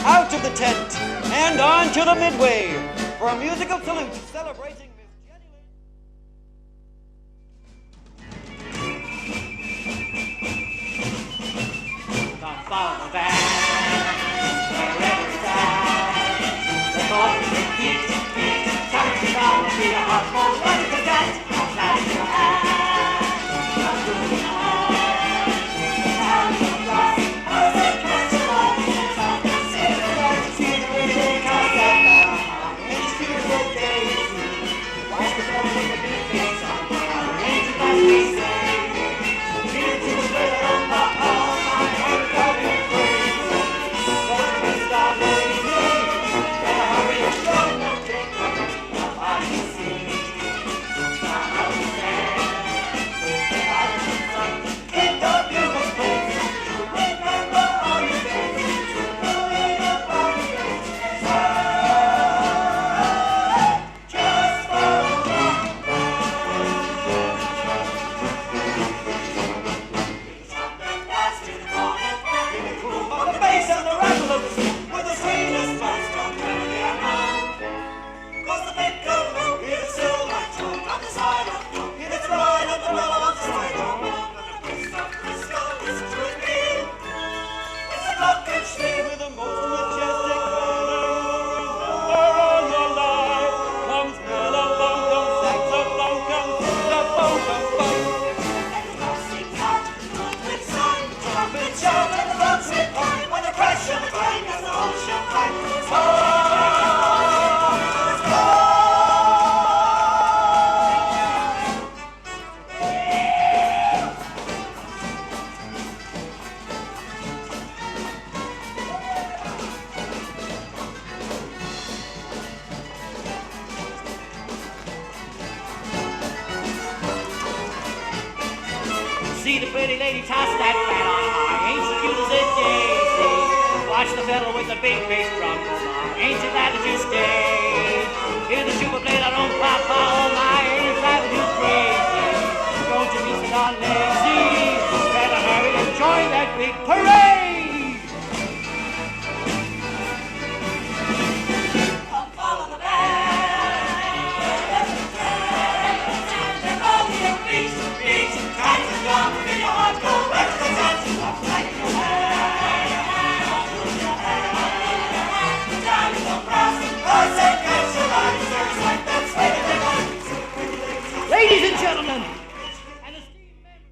Out of the tent and on to the midway for a musical salute celebrating Miss Jenny Lynn. Come follow the band, wherever it's at. The boys will beat, time to follow, be a heart full of cadet. Clap your hands, come to the hand, down the glass, as they catch the light, and some can see the light, see the rhythm comes up now. It's beautiful days, watch the film with the big face on, into that we say, feel to the rhythm of all my heart going crazy. Don't you stop waiting, better hurry and show no take your body see. Now how we stand, in the beautiful place, remember all your days, remember all your days. Just follow the something fast in the morning, in the groove of the bass and the rattle of the beat, with the sweetest buzz from melody and hum. 'Cause the big girl is a silver tone on the side of the road, it's right on the middle of the sidewalk. And the place of Frisco is to be. It's a glockenspiel with the most majestic melody all your life. Comes bellabunkum, saxophonkum, saxophonkum. And the house sings out, trumpet song, trumpet shout, and the drums hit home when the crash and the clang as the ocean clang. It's home, it's home. See the pretty lady toss that fan on high, ain't she cute as a daisy? Watch the fellow with the big bass drum go by, ain't you glad that you stayed? Hear the tuba play that old papa, oh my, ain't you glad that you crazy? Don't you be so darn lazy, better hurry and join that big parade! Come follow the band, and all your beats, beats, times and drums, feel your heart go back to the dance. Up like your hand, move your hand, down in the brass, as they catch the light, there's like that sweet and divine. Ladies and gentlemen, and esteemed members.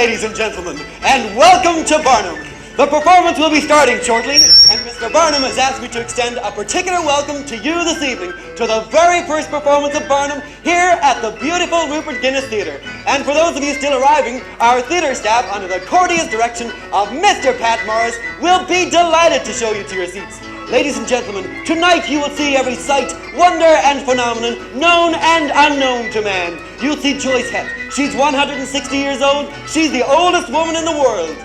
ladies and gentlemen, and welcome to Barnum. The performance will be starting shortly, and Mr. Barnum has asked me to extend a particular welcome to you this evening to the very first performance of Barnum here at the beautiful Rupert Guinness Theatre. And for those of you still arriving, our theatre staff, under the courteous direction of Mr. Pat Morris, will be delighted to show you to your seats. Ladies and gentlemen, tonight you will see every sight, wonder, and phenomenon known and unknown to man. You'll see Joyce Hett. She's 160 years old. She's the oldest woman in the world.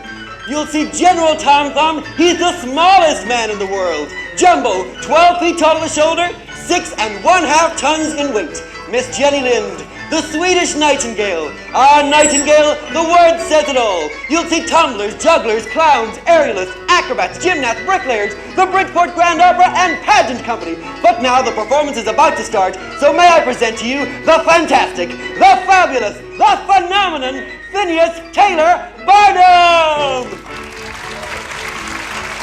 You'll see General Tom Thumb. He's the smallest man in the world. Jumbo, 12 feet tall at the shoulder, 6 1/2 tons in weight. Miss Jenny Lind, the Swedish Nightingale. Ah, Nightingale, the word says it all. You'll see tumblers, jugglers, clowns, aerialists, acrobats, gymnasts, bricklayers, the Bridgeport Grand Opera, and pageant company. But now the performance is about to start, so may I present to you the fantastic, the fabulous, the phenomenon, Phineas Taylor Barnum!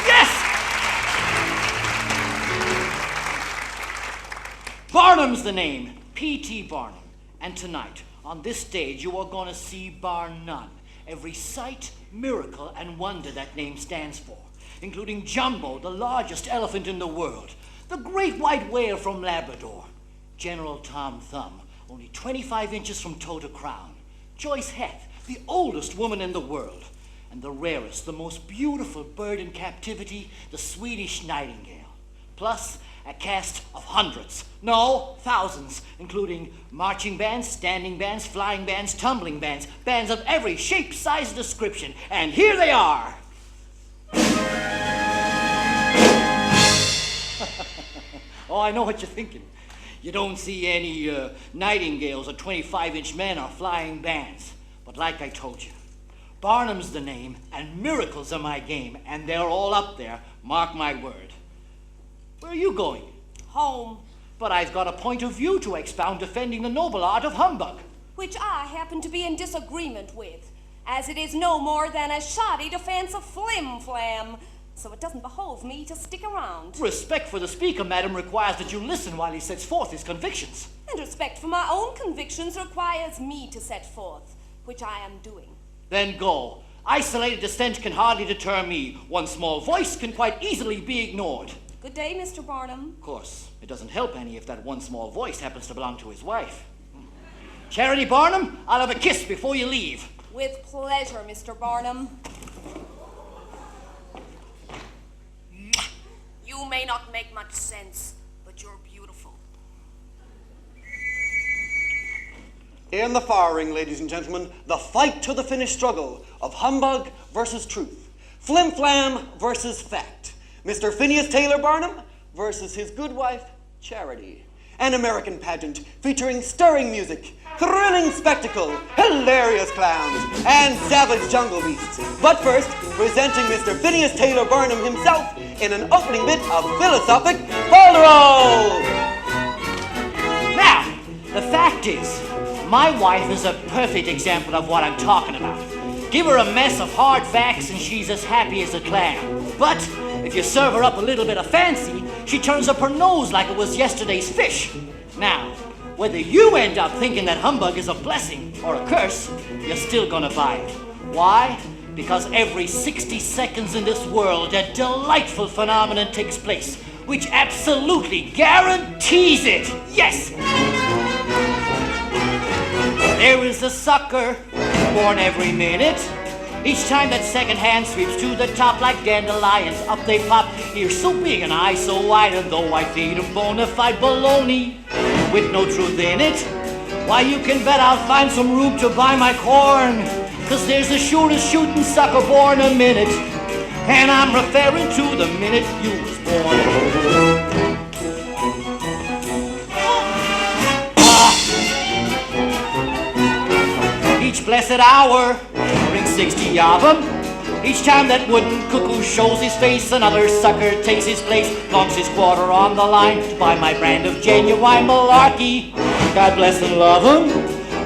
Yes! Barnum's the name, P.T. Barnum. And tonight, on this stage, you are going to see, bar none, every sight, miracle, and wonder that name stands for, including Jumbo, the largest elephant in the world, the great white whale from Labrador, General Tom Thumb, only 25 inches from toe to crown, Joyce Hett, the oldest woman in the world, and the rarest, the most beautiful bird in captivity, the Swedish Nightingale, plus a cast of hundreds, no, thousands, including marching bands, standing bands, flying bands, tumbling bands, bands of every shape, size, description. And here they are. Oh, I know what you're thinking. You don't see any nightingales or 25-inch men or flying bands. But like I told you, Barnum's the name, and miracles are my game, and they're all up there, mark my word. Where are you going? Home. But I've got a point of view to expound defending the noble art of humbug. Which I happen to be in disagreement with, as it is no more than a shoddy defense of flim-flam, so it doesn't behove me to stick around. Respect for the speaker, madam, requires that you listen while he sets forth his convictions. And respect for my own convictions requires me to set forth, which I am doing. Then go. Isolated dissent can hardly deter me. One small voice can quite easily be ignored. Good day, Mr. Barnum. Of course, it doesn't help any if that one small voice happens to belong to his wife. Charity Barnum, I'll have a kiss before you leave. With pleasure, Mr. Barnum. You may not make much sense, but you're beautiful. In the far ring, ladies and gentlemen, the fight to the finish struggle of humbug versus truth, flim-flam versus fact. Mr. Phineas Taylor Barnum versus his good wife, Charity. An American pageant featuring stirring music, thrilling spectacle, hilarious clowns, and savage jungle beasts. But first, presenting Mr. Phineas Taylor Barnum himself in an opening bit of philosophic folderol. Now, the fact is, my wife is a perfect example of what I'm talking about. Give her a mess of hard facts and she's as happy as a clam. But if you serve her up a little bit of fancy, she turns up her nose like it was yesterday's fish. Now, whether you end up thinking that humbug is a blessing or a curse, you're still gonna buy it. Why? Because every 60 seconds in this world, a delightful phenomenon takes place, which absolutely guarantees it. Yes! There is a sucker born every minute. Each time that second hand sweeps to the top like dandelions, up they pop, ears so big and eyes so wide, and though I feed 'em bona fide baloney with no truth in it, why you can bet I'll find some room to buy my corn, 'cause there's the shortest shooting sucker born a minute, and I'm referring to the minute you was born. Each blessed hour brings 60 of them. Each time that wooden cuckoo shows his face, another sucker takes his place, plunks his quarter on the line to buy my brand of genuine malarkey. God bless and love him,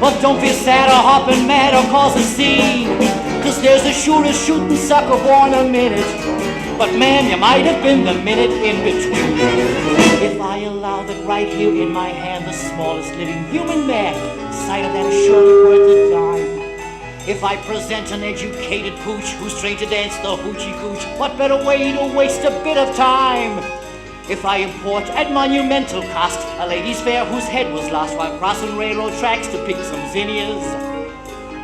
but don't feel sad or hopping mad or cause a scene, 'cause there's the surest shooting sucker born a minute, but man, you might have been the minute in between. If I allow that right here in my hand, the smallest living human man, the sight of that is surely worth a dime. If I present an educated pooch who's trained to dance the hoochie cooch, what better way to waste a bit of time? If I import at monumental cost a lady's fair whose head was lost while crossing railroad tracks to pick some zinnias,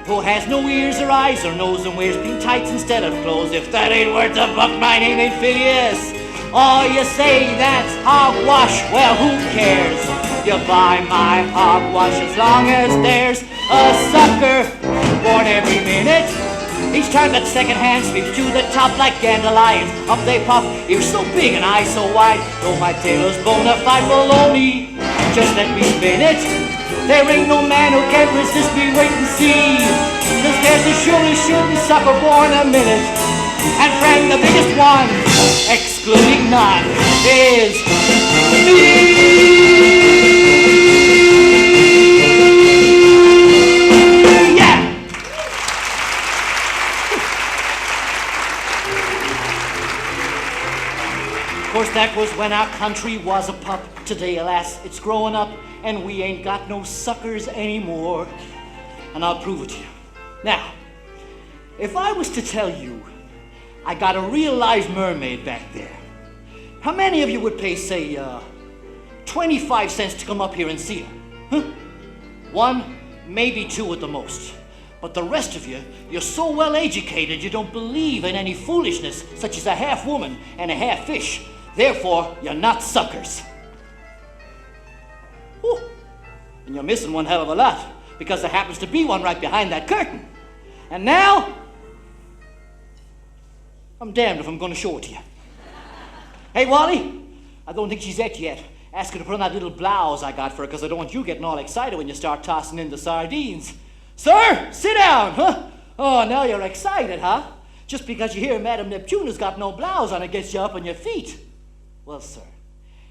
who has no ears or eyes or nose and wears pink tights instead of clothes, if that ain't worth a buck, my name ain't Phileas. Oh, you say that's hogwash, well, who cares? You buy my hogwash as long as there's a sucker born every minute. Each time that second hand sweeps to the top like dandelions, up they pop, ears so big and eyes so wide. Though my tailor's bona fide baloney, just let me spin it. There ain't no man who can resist me, wait and see. 'Cause there's a surely shooting sucker born a minute. And Frank, the biggest one, excluding none, is me. Of course, that was when our country was a pup. Today, alas, it's growing up, and we ain't got no suckers anymore. And I'll prove it to you. Now, if I was to tell you I got a real live mermaid back there, how many of you would pay, say, 25 cents to come up here and see her? Huh? One, maybe two at the most. But the rest of you, you're so well educated you don't believe in any foolishness such as a half woman and a half fish. Therefore, you're not suckers. Whew. And you're missing one hell of a lot, because there happens to be one right behind that curtain. And now, I'm damned if I'm going to show it to you. Hey, Wally, I don't think she's et yet. Ask her to put on that little blouse I got for her, because I don't want you getting all excited when you start tossing in the sardines. Sir, sit down, huh? Oh, now you're excited, huh? Just because you hear Madame Neptuna's got no blouse on, it gets you up on your feet. Well, sir,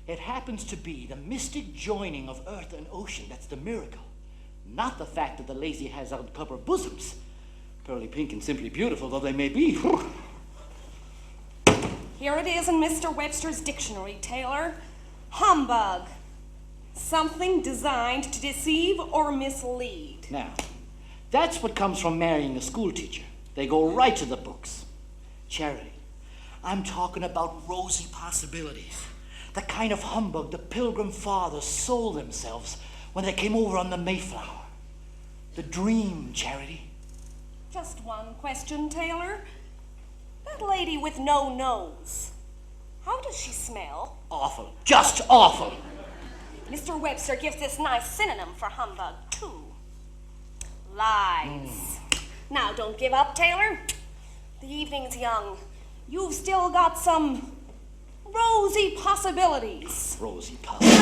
it happens to be the mystic joining of earth and ocean that's the miracle, not the fact that the lazy has uncovered bosoms. Pearly pink and simply beautiful though they may be. Here it is in Mr. Webster's dictionary, Taylor. Humbug. Something designed to deceive or mislead. Now, that's what comes from marrying a school teacher. They go right to the books. Charity, I'm talking about rosy possibilities. The kind of humbug the Pilgrim Fathers sold themselves when they came over on the Mayflower. The dream, Charity. Just one question, Taylor. That lady with no nose, how does she smell? Awful. Just awful. Mr. Webster gives this nice synonym for humbug, too. Lies. Now, don't give up, Taylor. The evening's young. You've still got some rosy possibilities. Rosy possibilities.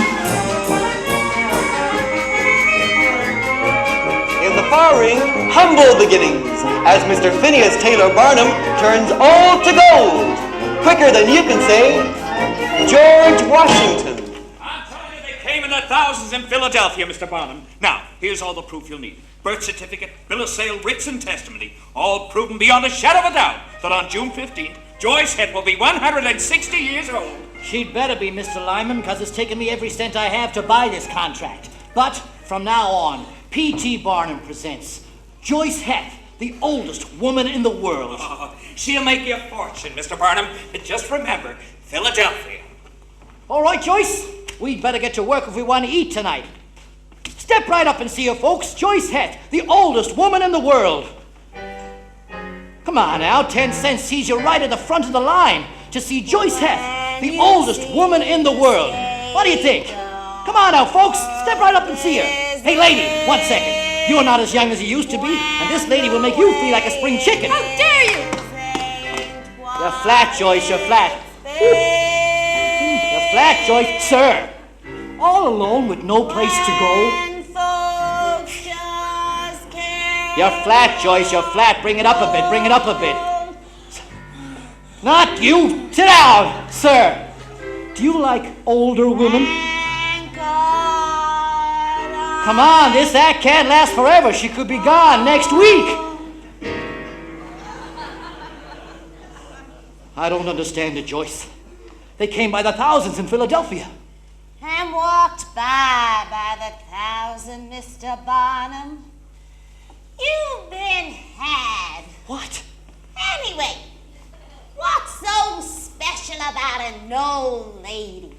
In the far ring, humble beginnings, as Mr. Phineas Taylor Barnum turns old to gold. Quicker than you can say, George Washington. I'm telling you, they came in the thousands in Philadelphia, Mr. Barnum. Now, here's all the proof you'll need. Birth certificate, bill of sale, writs, and testimony, all proven beyond a shadow of a doubt that on June 15th, Joyce Head will be 160 years old. She'd better be, Mr. Lyman, because it's taken me every cent I have to buy this contract. But from now on, P.T. Barnum presents Joyce Head, the oldest woman in the world. Oh, she'll make you a fortune, Mr. Barnum. Just remember, Philadelphia. All right, Joyce, we'd better get to work if we want to eat tonight. Step right up and see her, folks. Joyce Head, the oldest woman in the world. Come on now, 10 cents sees you right at the front of the line to see Joyce Head, the oldest woman in the world. What do you think? Come on now, folks, step right up and see her. Hey, lady, 1 second. You're not as young as you used to be, and this lady will make you feel like a spring chicken. How dare you! You're flat, Joyce, you're flat. You're flat, Joyce. Sir, all alone with no place to go. You're flat, Joyce, you're flat. Bring it up a bit, bring it up a bit. Not you! Sit down, sir! Do you like older women? Come on, this act can't last forever. She could be gone next week. I don't understand it, Joyce. They came by the thousands in Philadelphia. And walked by the thousand, Mr. Barnum. You've been had. What? Anyway, what's so special about an old lady?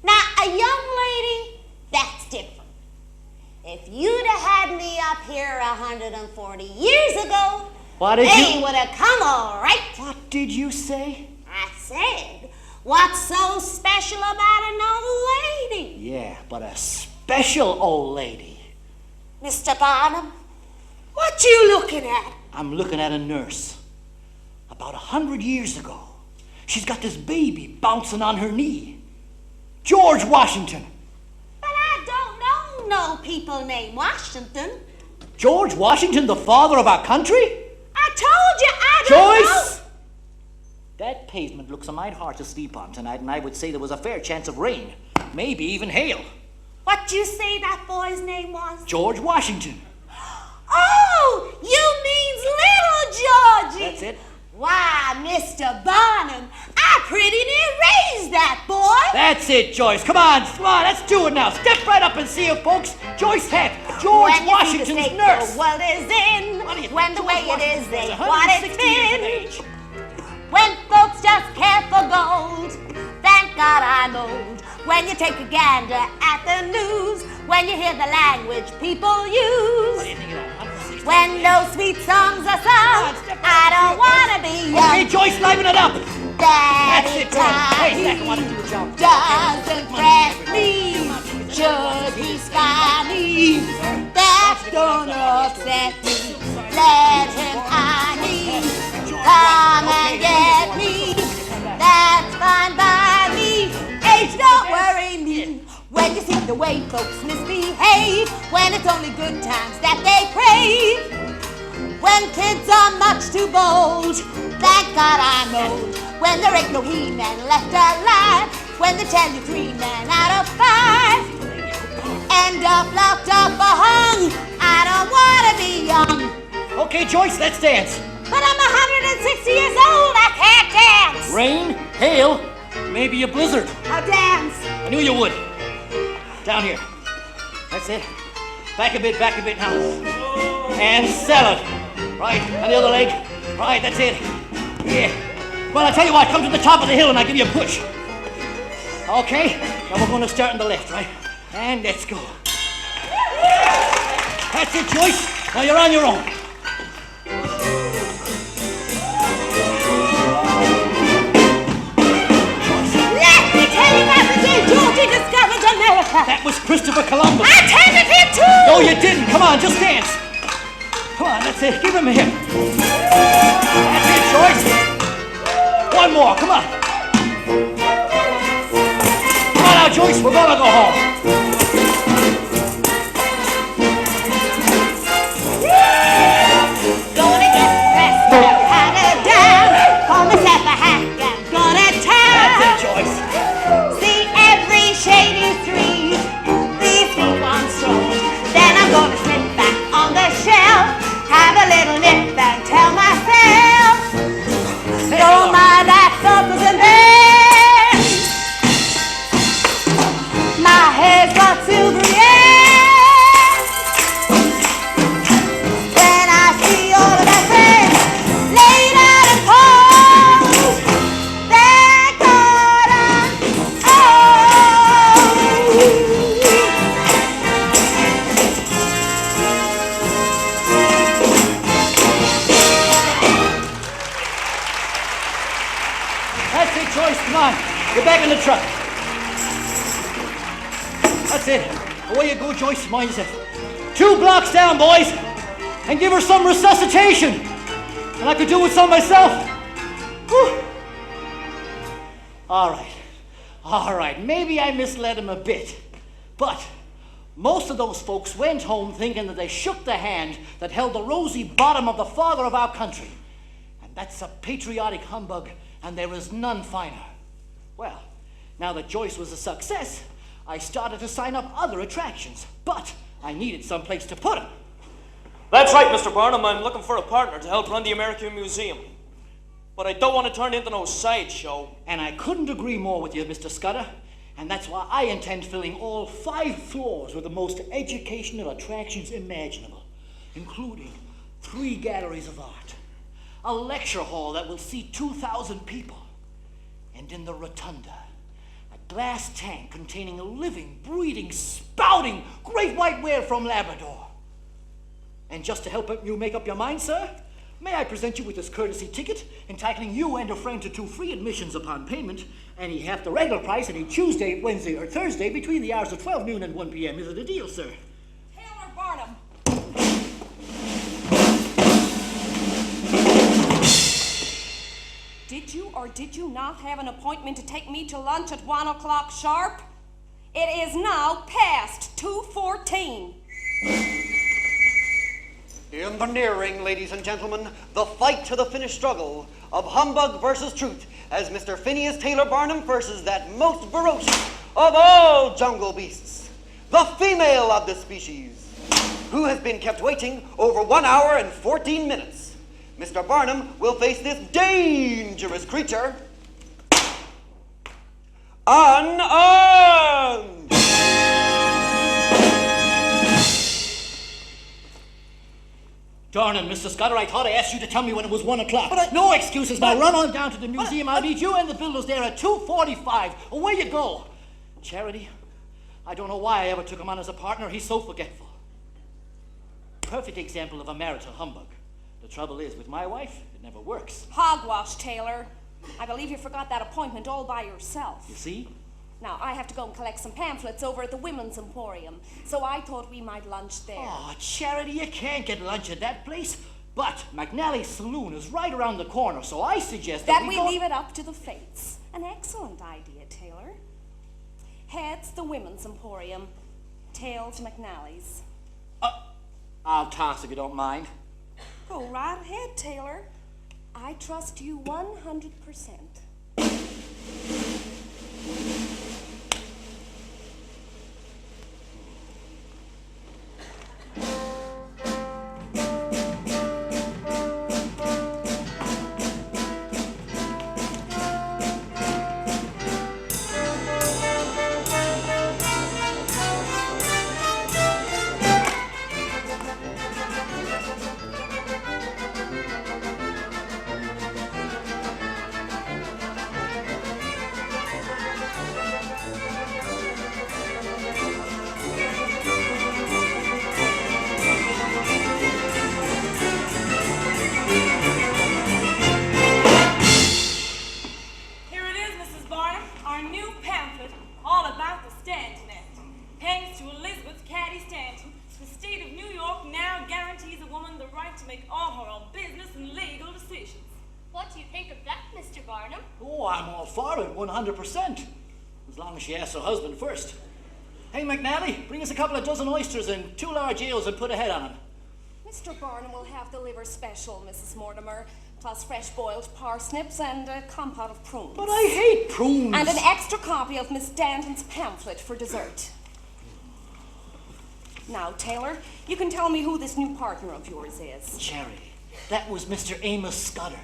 Now, a young lady, that's different. If you'd have had me up here 140 years ago, What did they you... would have come all right. What did you say? I said, what's so special about an old lady? Yeah, but a special old lady. Mr. Barnum, what you looking at? I'm looking at a nurse. About 100 years ago, she's got this baby bouncing on her knee. George Washington. But I don't know no people named Washington. George Washington, the father of our country? I told you I don't Joyce! know. That pavement looks a mite hard to sleep on tonight, and I would say there was a fair chance of rain. Maybe even hail. What you say that boy's name was? George Washington. Oh, you means little Georgie. That's it. Why, Mr. Barnum, I pretty near raised that boy. That's it, Joyce. Come on, let's do it now. Step right up and see it, folks. Joyce Heck, George When you see the Washington's state nurse. The world is in, What do you when think? the George way it is Washington ain't was what it's 160 years of been. age. When folks just care for gold, thank God I'm old. When you take a gander at the news, when you hear the language people What do use, you think of that? 160 when those sweet songs are sung, I don't wanna be Okay, young. Joyce, liven it up. That That's it, Joyce. Hey, Heck, I want to do a job. doesn't fret me, should he spy me, that don't upset me. Let him eye me, come and get me, that's fine by me. Age don't worry me. When you see the way folks misbehave, when it's only good times that they crave, when kids are much too bold, thank God I'm old. When there ain't no he-man left alive, when they tell you 3 men out of 5 end up locked up or hung, I don't wanna be young. Okay, Joyce, let's dance. But I'm 160 years old, I can't dance. Rain, hail, maybe a blizzard. I'll dance. I knew you would. Down here. That's it. Back a bit now. And sell it. Right, and the other leg. Right, that's it. Yeah. Well, I'll tell you what, come to the top of the hill and I'll give you a push. Okay, now we're going to start on the left, right? And let's go. That's it, Joyce. Now you're on your own. Let me tell you about the day Georgie discovered America. That was Christopher Columbus. I attended him too. No, you didn't. Come on, just dance. Come on, that's it. Give him a hip. That's it, Joyce. One more, come on. Come on now, Joyce, we're gonna go home. Gonna get dressed up, kinda down. Call myself a hack, I'm gonna town. That's it, Joyce. See every shady street, these feet on stroll. Then I'm gonna sit back on the shelf, have a little nip and tell myself, don't mind that circus and then my hair's got silvery hair. When I see all of that things laid out and cold, thank God I'm old. That's it, Joyce, come on. Get back in the truck. That's it. Away you go, Joyce. Mind yourself. 2 blocks down, boys. And give her some resuscitation. And I could do with some myself. Whew. All right. Maybe I misled him a bit. But most of those folks went home thinking that they shook the hand that held the rosy bottom of the father of our country. And that's a patriotic humbug, and there is none finer. Well, now that Joyce was a success, I started to sign up other attractions, but I needed some place to put him. That's right, Mr. Barnum. I'm looking for a partner to help run the American Museum. But I don't want to turn it into no sideshow. And I couldn't agree more with you, Mr. Scudder. And that's why I intend filling all 5 floors with the most educational attractions imaginable. including 3 galleries of art, a lecture hall that will seat 2,000 people, and in the rotunda, a glass tank containing a living, breathing, spouting great white whale from Labrador. And just to help you make up your mind, sir, may I present you with this courtesy ticket, entitling you and a friend to 2 free admissions upon payment, any half the regular price any Tuesday, Wednesday, or Thursday between the hours of 12 noon and 1 p.m. Is it a deal, sir? Taylor Barnum. Did you or did you not have an appointment to take me to lunch at 1 o'clock sharp? It is now past 2:14. In the near ring, ladies and gentlemen, the fight to the finish struggle of humbug versus truth, as Mr. Phineas Taylor Barnum versus that most ferocious of all jungle beasts, the female of the species, who has been kept waiting over 1 hour and 14 minutes. Mr. Barnum will face this dangerous creature unarmed. Darn it, Mr. Scudder, I thought I asked you to tell me when it was 1 o'clock. No excuses. Now run on down to the museum. I'll meet you and the builders there at 2:45. Away you go. Charity, I don't know why I ever took him on as a partner. He's so forgetful. Perfect example of a marital humbug. The trouble is, with my wife, it never works. Hogwash, Taylor. I believe you forgot that appointment all by yourself. You see? Now, I have to go and collect some pamphlets over at the Women's Emporium, so I thought we might lunch there. Oh, Charity, you can't get lunch at that place. But McNally's Saloon is right around the corner, so I suggest that we leave it up to the fates. An excellent idea, Taylor. Heads, the Women's Emporium. Tails, McNally's. I'll toss if you don't mind. Go right ahead, Taylor. I trust you 100%. What do you think of that, Mr. Barnum? Oh, I'm all for it, 100%. As long as she asks her husband first. Hey, McNally, bring us a couple of dozen oysters and 2 large eels and put a head on them. Mr. Barnum will have the liver special, Mrs. Mortimer, plus fresh boiled parsnips and a compote of prunes. But I hate prunes. And an extra copy of Miss Danton's pamphlet for dessert. Now, Taylor, you can tell me who this new partner of yours is. Charity, that was Mr. Amos Scudder.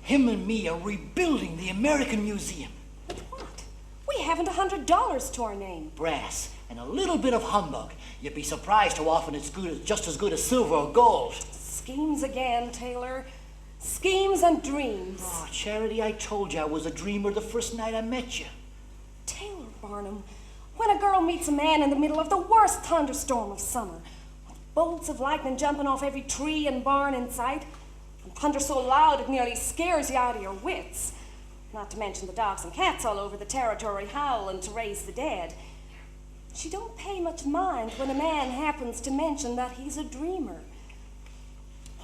Him and me are rebuilding the American Museum. But what? We haven't $100 to our name. Brass and a little bit of humbug. You'd be surprised how often it's just as good as silver or gold. Schemes again, Taylor. Schemes and dreams. Oh, Charity, I told you I was a dreamer the first night I met you. Taylor Barnum, when a girl meets a man in the middle of the worst thunderstorm of summer, with bolts of lightning jumping off every tree and barn in sight, and thunder so loud it nearly scares you out of your wits, not to mention the dogs and cats all over the territory howling to raise the dead, she don't pay much mind when a man happens to mention that he's a dreamer.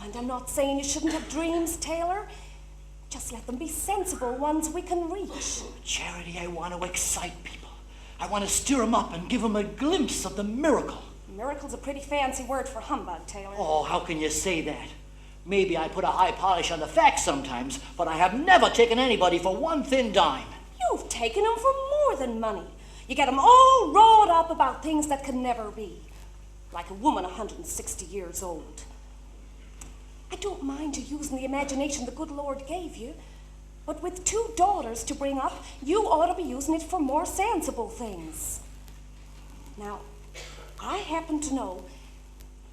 And I'm not saying you shouldn't have dreams, Taylor. Just let them be sensible ones we can reach. Charity, I want to excite people. I want to stir them up and give them a glimpse of the miracle. Miracle's a pretty fancy word for humbug, Taylor. Oh, how can you say that? Maybe I put a high polish on the facts sometimes, but I have never taken anybody for one thin dime. You've taken them for more than money. You get them all wrought up about things that can never be. Like a woman 160 years old. I don't mind you using the imagination the good Lord gave you, but with 2 daughters to bring up, you ought to be using it for more sensible things. Now, I happen to know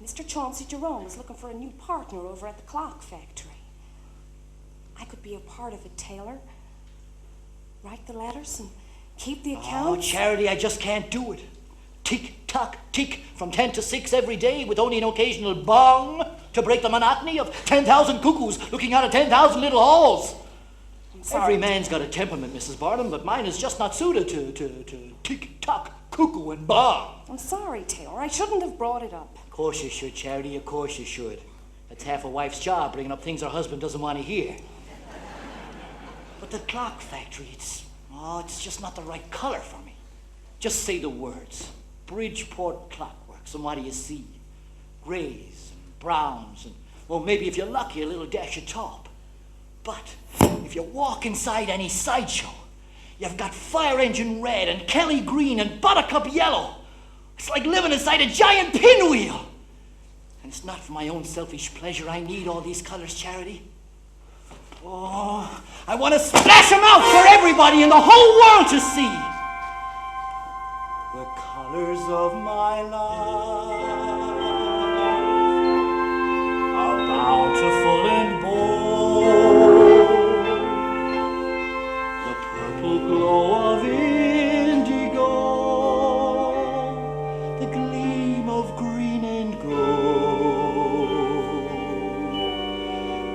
Mr. Chauncey Jerome is looking for a new partner over at the clock factory. I could be a part of it, Taylor. Write the letters and keep the Oh, accounts. Charity, I just can't do it. Tick, tock, tick, from 10 to 6 every day with only an occasional bong to break the monotony of 10,000 cuckoos looking out of 10,000 little holes. Every man's got a temperament, Mrs. Barnum, but mine is just not suited to tick, tock, cuckoo, and bong. I'm sorry, Taylor. I shouldn't have brought it up. Of course you should, Charity, of course you should. That's half a wife's job, bringing up things her husband doesn't want to hear. But the clock factory, it's just not the right color for me. Just say the words. Bridgeport Clockworks, and what do you see? Grays and browns, and, well, maybe if you're lucky, a little dash of taupe. But if you walk inside any sideshow, you've got fire engine red and Kelly green and buttercup yellow. It's like living inside a giant pinwheel. And it's not for my own selfish pleasure I need all these colors, Charity. Oh, I want to splash them out for everybody in the whole world to see. The colors of my life are bountiful and bold. The purple glow of indigo, the gleam of green and gold,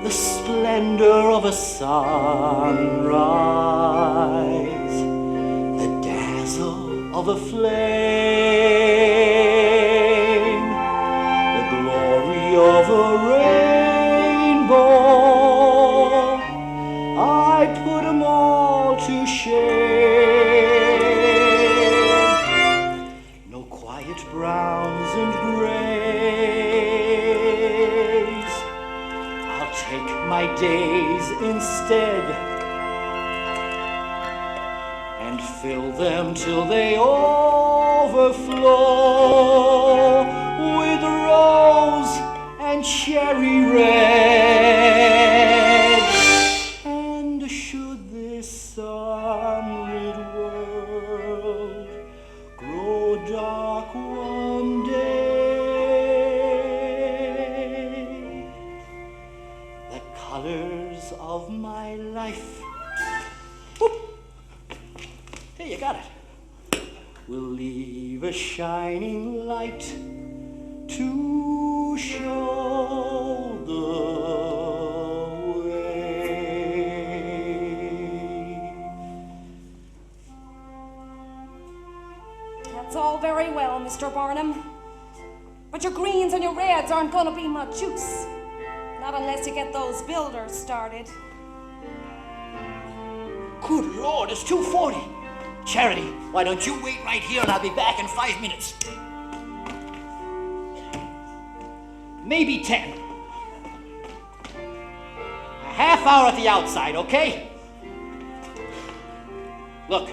the splendor of a sunrise, the dazzle of a flame, the glory of a rainbow. I put 'em all to shame. No quiet browns and grays. I'll take my days instead and fill them till they overflow with rose and cherry red. And should this sunlit world grow dark one day, the colors of my life, whoop, here you got it, will leave a shining light to show the way. That's all very well, Mr. Barnum. But your greens and your reds aren't going to be much use. Not unless you get those builders started. Good Lord, it's 2:40. Charity, why don't you wait right here and I'll be back in 5 minutes. Maybe 10. A half hour at the outside, okay? Look,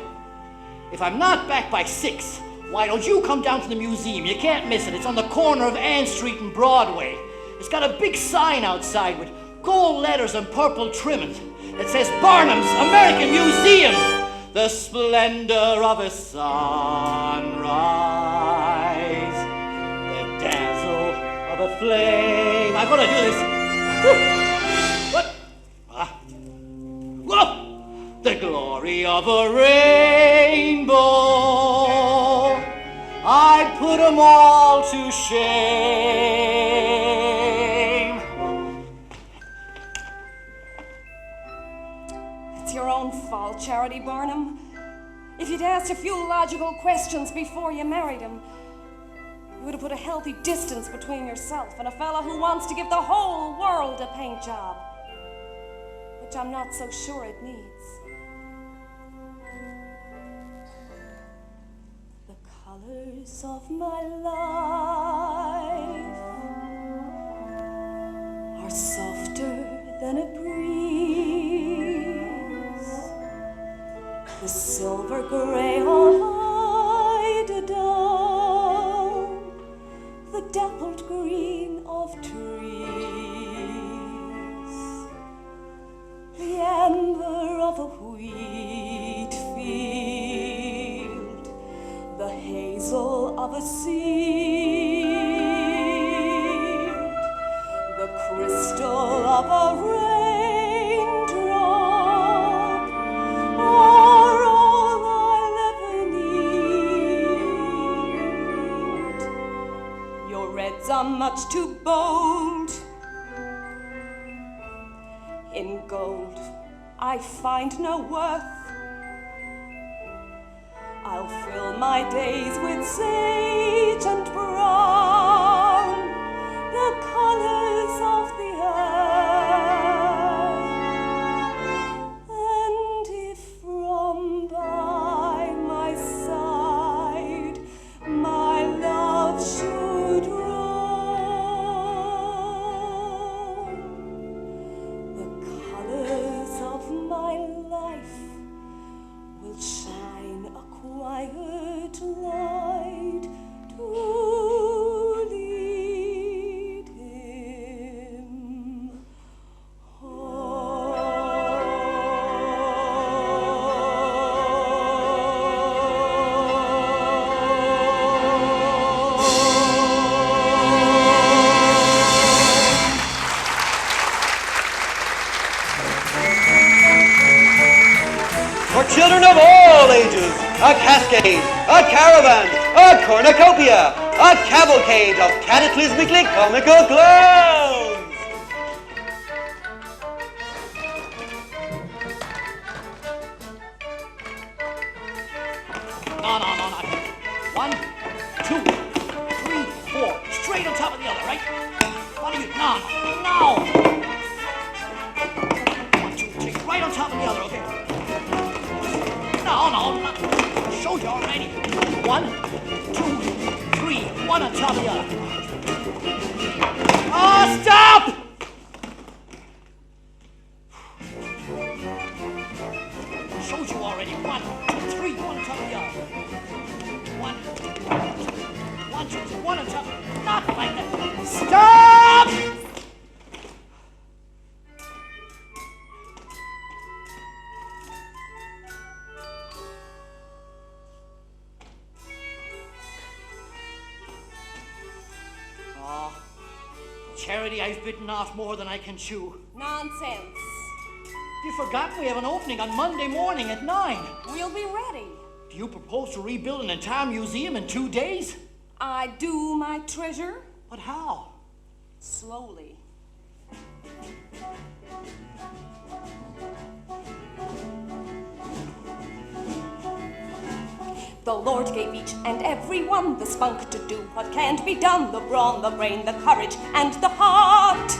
if I'm not back by 6, why don't you come down to the museum? You can't miss it. It's on the corner of Ann Street and Broadway. It's got a big sign outside with gold letters and purple trimmings that says Barnum's American Museum. The splendor of a sunrise, the dazzle of a flame. I'm gonna do this. What? Whoa! The glory of a rainbow. I put 'em all to shame. It's your own fault, Charity Barnum. If you'd asked a few logical questions before you married him, you would have put a healthy distance between yourself and a fella who wants to give the whole world a paint job, which I'm not so sure it needs. The colors of my life are softer than a breeze, the silver gray of eiderdown, the dappled green of trees, the amber of a wheat field, the hazel of a sea, much too bold. In gold I find no worth. I'll fill my days with sage and brown, the colors of the earth. And if from by my side my love should roam, the colors of my life will shine a quiet light to lead him For children of all ages, a cascade, a caravan, a cornucopia, a cavalcade of cataclysmically comical clowns. No. 1, 2, 3, 4. Straight on top of the other, right? What are you? No. 1, 2, 3. Right on top of the other, okay? No. I showed you already. 1, 2, 3. One on top of the other. Oh, stop! Showed you already. 1, 2, 3. One on top of the other. 1, 2, 3. One on top. Not like that. Stop! Charity, I've bitten off more than I can chew. Nonsense. You forgot we have an opening on Monday morning at 9. We'll be ready. Do you propose to rebuild an entire museum in 2 days? I do, my treasure. But how? Slowly. The Lord gave each and every one the spunk to do what can't be done, the brawn, the brain, the courage, and the heart.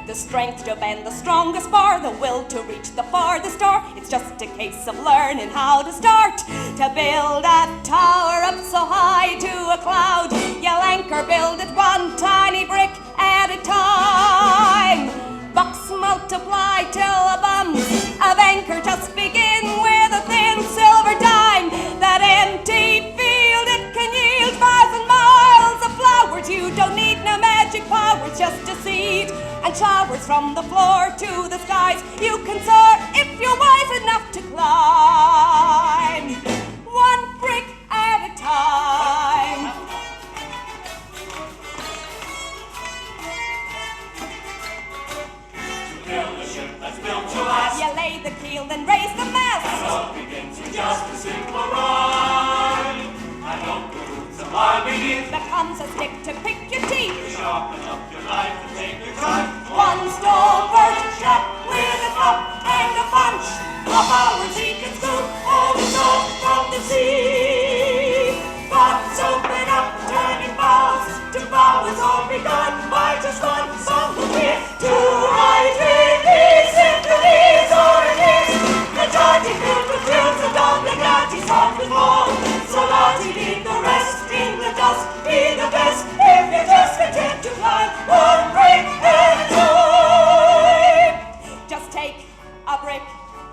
The strength to bend the strongest bar, the will to reach the farthest star. It's just a case of learning how to start. To build a tower up so high to a cloud, you'll anchor build it one tiny brick at a time. Bucks multiply till the bums of anchor just begin with a thin silver dime. That empty field, it can yield miles and miles of flowers. You don't need no magic powers, just a seed and showers from the floor to the skies. You can soar if you're wise enough to climb, one brick at a time. Build a ship that's built to last. You lay the keel, then raise the mast. And all begins with just a simple rhyme. And hope the roots of lie beneath. Becomes a stick to pick your teeth. Sharpen up your life and take your time. One stalwart chap with a cup and a bunch of hours he can scoop all the salt from the sea. Boats open up, turning bows to bows, all begun by just one single kiss. To write with these symphonies or it is the charging filled with thrills and obligaties hard with all. So naughty leave the rest in the dust, be the best if you're just content to climb one brick at a time. Just take a brick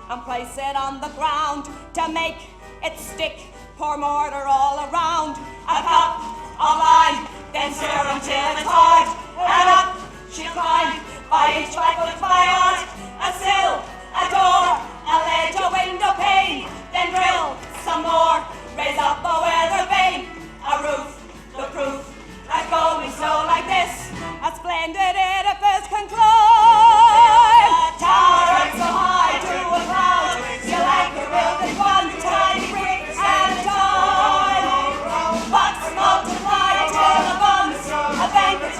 and place it on the ground. To make it stick, pour mortar all around. A cup of lime, then stir until it's hard. And up she'll climb by each by art. A sill, a door, a ledge, a window pane. Then drill some more, raise up a weather vane. A roof, the proof that going slow like this, a splendid edifice can climb. Towering so high to a cloud, you'll anchor build it one tiny brick at a time. Bucks multiply till the bums of anchors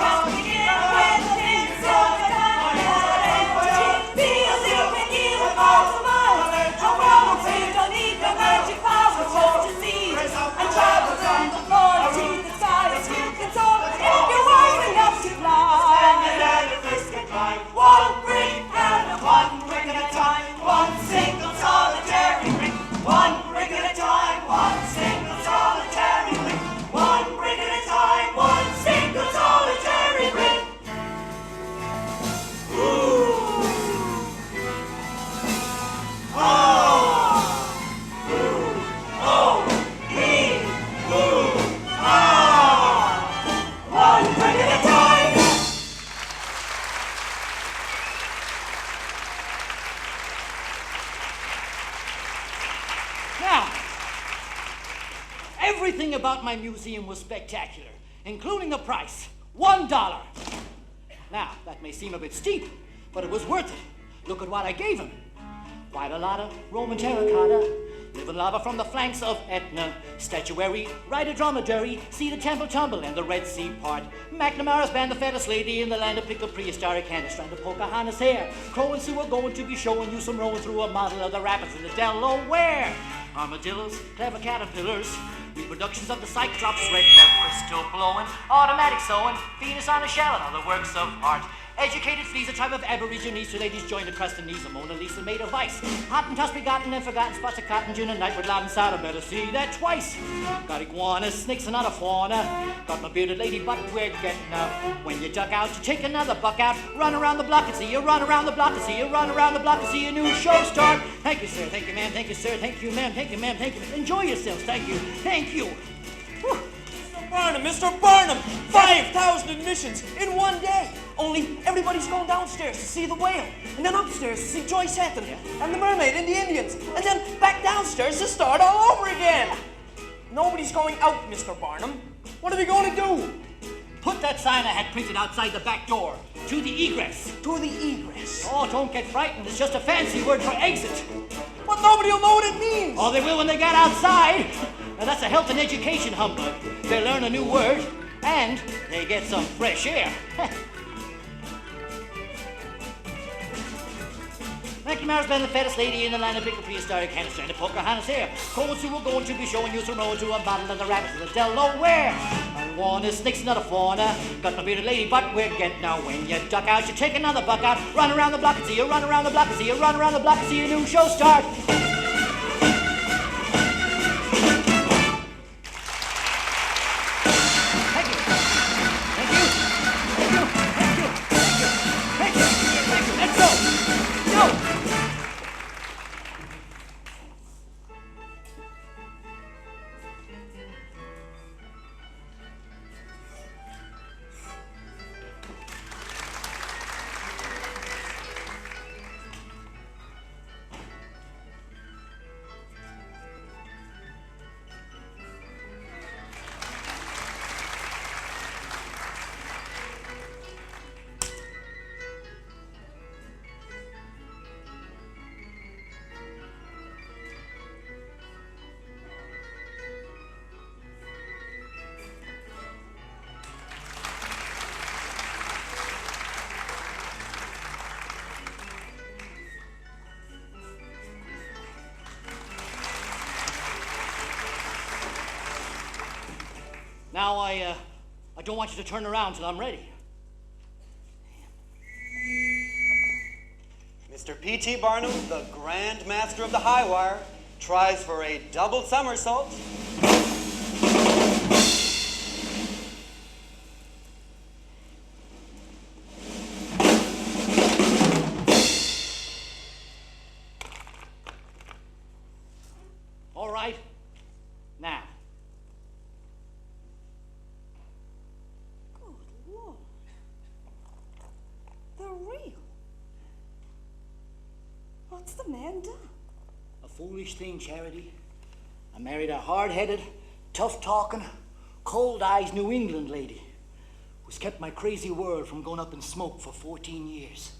Everything about my museum was spectacular, including the price, $1. Now, that may seem a bit steep, but it was worth it. Look at what I gave him. Quite a lot of Roman terracotta, living lava from the flanks of Etna, statuary, ride a dromedary, see the temple tumble and the Red Sea part, McNamara's band, the fattest lady in the land of pickled prehistoric Hannah, strand of Pocahontas' hair. Crow and Sue are going to be showing you some rowing through a model of the rapids in the Delaware. Armadillos, clever caterpillars, reproductions of the Cyclops, red crystal blowing, automatic sewing, Venus on a shell and other works of art. Educated fleas, a tribe of aborigines, two ladies joined a crust and knees, a Mona Lisa made of ice. Hottentots begotten and forgotten, spots of cotton, June and night with loud and sound, better see that twice. Got iguanas, snakes and other fauna, got my bearded lady, but we're getting out. When you duck out, you take another buck out, run around the block and see you, run around the block and see you, run around the block and see a new show start. Thank you, sir, thank you, ma'am, thank you, sir, thank you, ma'am, thank you, ma'am, thank you. Enjoy yourselves, thank you, thank you. Whew. Mr. Barnum, 5,000 admissions in one day. Only everybody's going downstairs to see the whale, and then upstairs to see Joyce Hatton and the mermaid and the Indians, and then back downstairs to start all over again. Nobody's going out, Mr. Barnum. What are we going to do? Put that sign I had printed outside the back door. To the egress. To the egress. Oh, don't get frightened. It's just a fancy word for exit. But nobody will know what it means. Oh, they will when they get outside. Now, that's a health and education humbug. They learn a new word, and they get some fresh air. McNamara's been the fattest lady in the land of pickled prehistoric Hannah, strand of Pocahontas' hair. Cold Sue are going to be showing you some road to a bottle of the rapids of the Delaware. Iguanas, snakes, not a fauna. Got my bearded lady, but we're getting out. When you duck out, you take another buck out. Run around the block and see you, run around the block and see you, run around the block and see a new show start. Now, I don't want you to turn around till I'm ready. Mr. P.T. Barnum, the Grand Master of the High Wire, tries for a double somersault. All right. Now. What's the man done? A foolish thing, Charity. I married a hard-headed, tough-talking, cold-eyed New England lady who's kept my crazy world from going up in smoke for 14 years.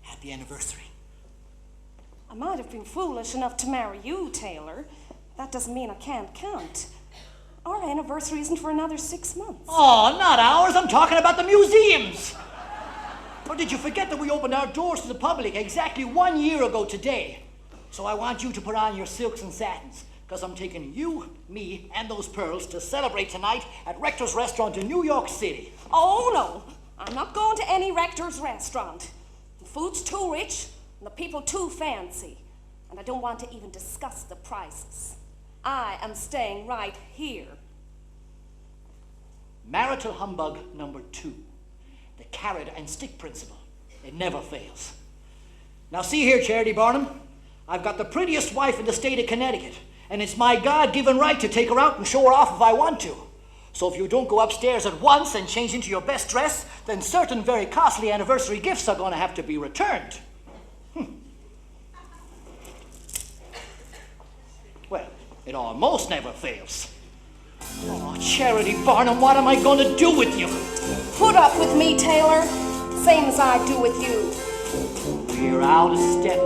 Happy anniversary. I might have been foolish enough to marry you, Taylor. That doesn't mean I can't count. Our anniversary isn't for another 6 months. Oh, not ours. I'm talking about the museum's. Or did you forget that we opened our doors to the public exactly 1 year ago today? So I want you to put on your silks and satins, because I'm taking you, me, and those pearls to celebrate tonight at Rector's Restaurant in New York City. Oh, no. I'm not going to any Rector's restaurant. The food's too rich and the people too fancy. And I don't want to even discuss the prices. I am staying right here. Marital humbug number 2. The carrot and stick principle. It never fails. Now see here, Charity Barnum. I've got the prettiest wife in the state of Connecticut, and it's my God-given right to take her out and show her off if I want to. So if you don't go upstairs at once and change into your best dress, then certain very costly anniversary gifts are going to have to be returned. Well, it almost never fails. Charity Barnum, what am I going to do with you? Put up with me, Taylor, same as I do with you. We're out of step,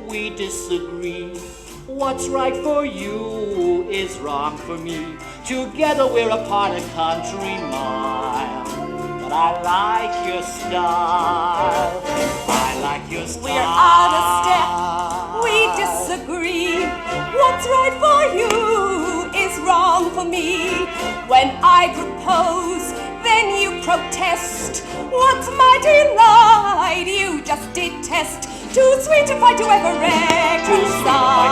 we disagree. What's right for you is wrong for me. Together we're apart a country mile. But I like your style. I like your style. We're out of step, we disagree. What's right for you is wrong for me. When I propose, then you protest. What's my delight? You just detest. Too sweet to fight to ever reconcile.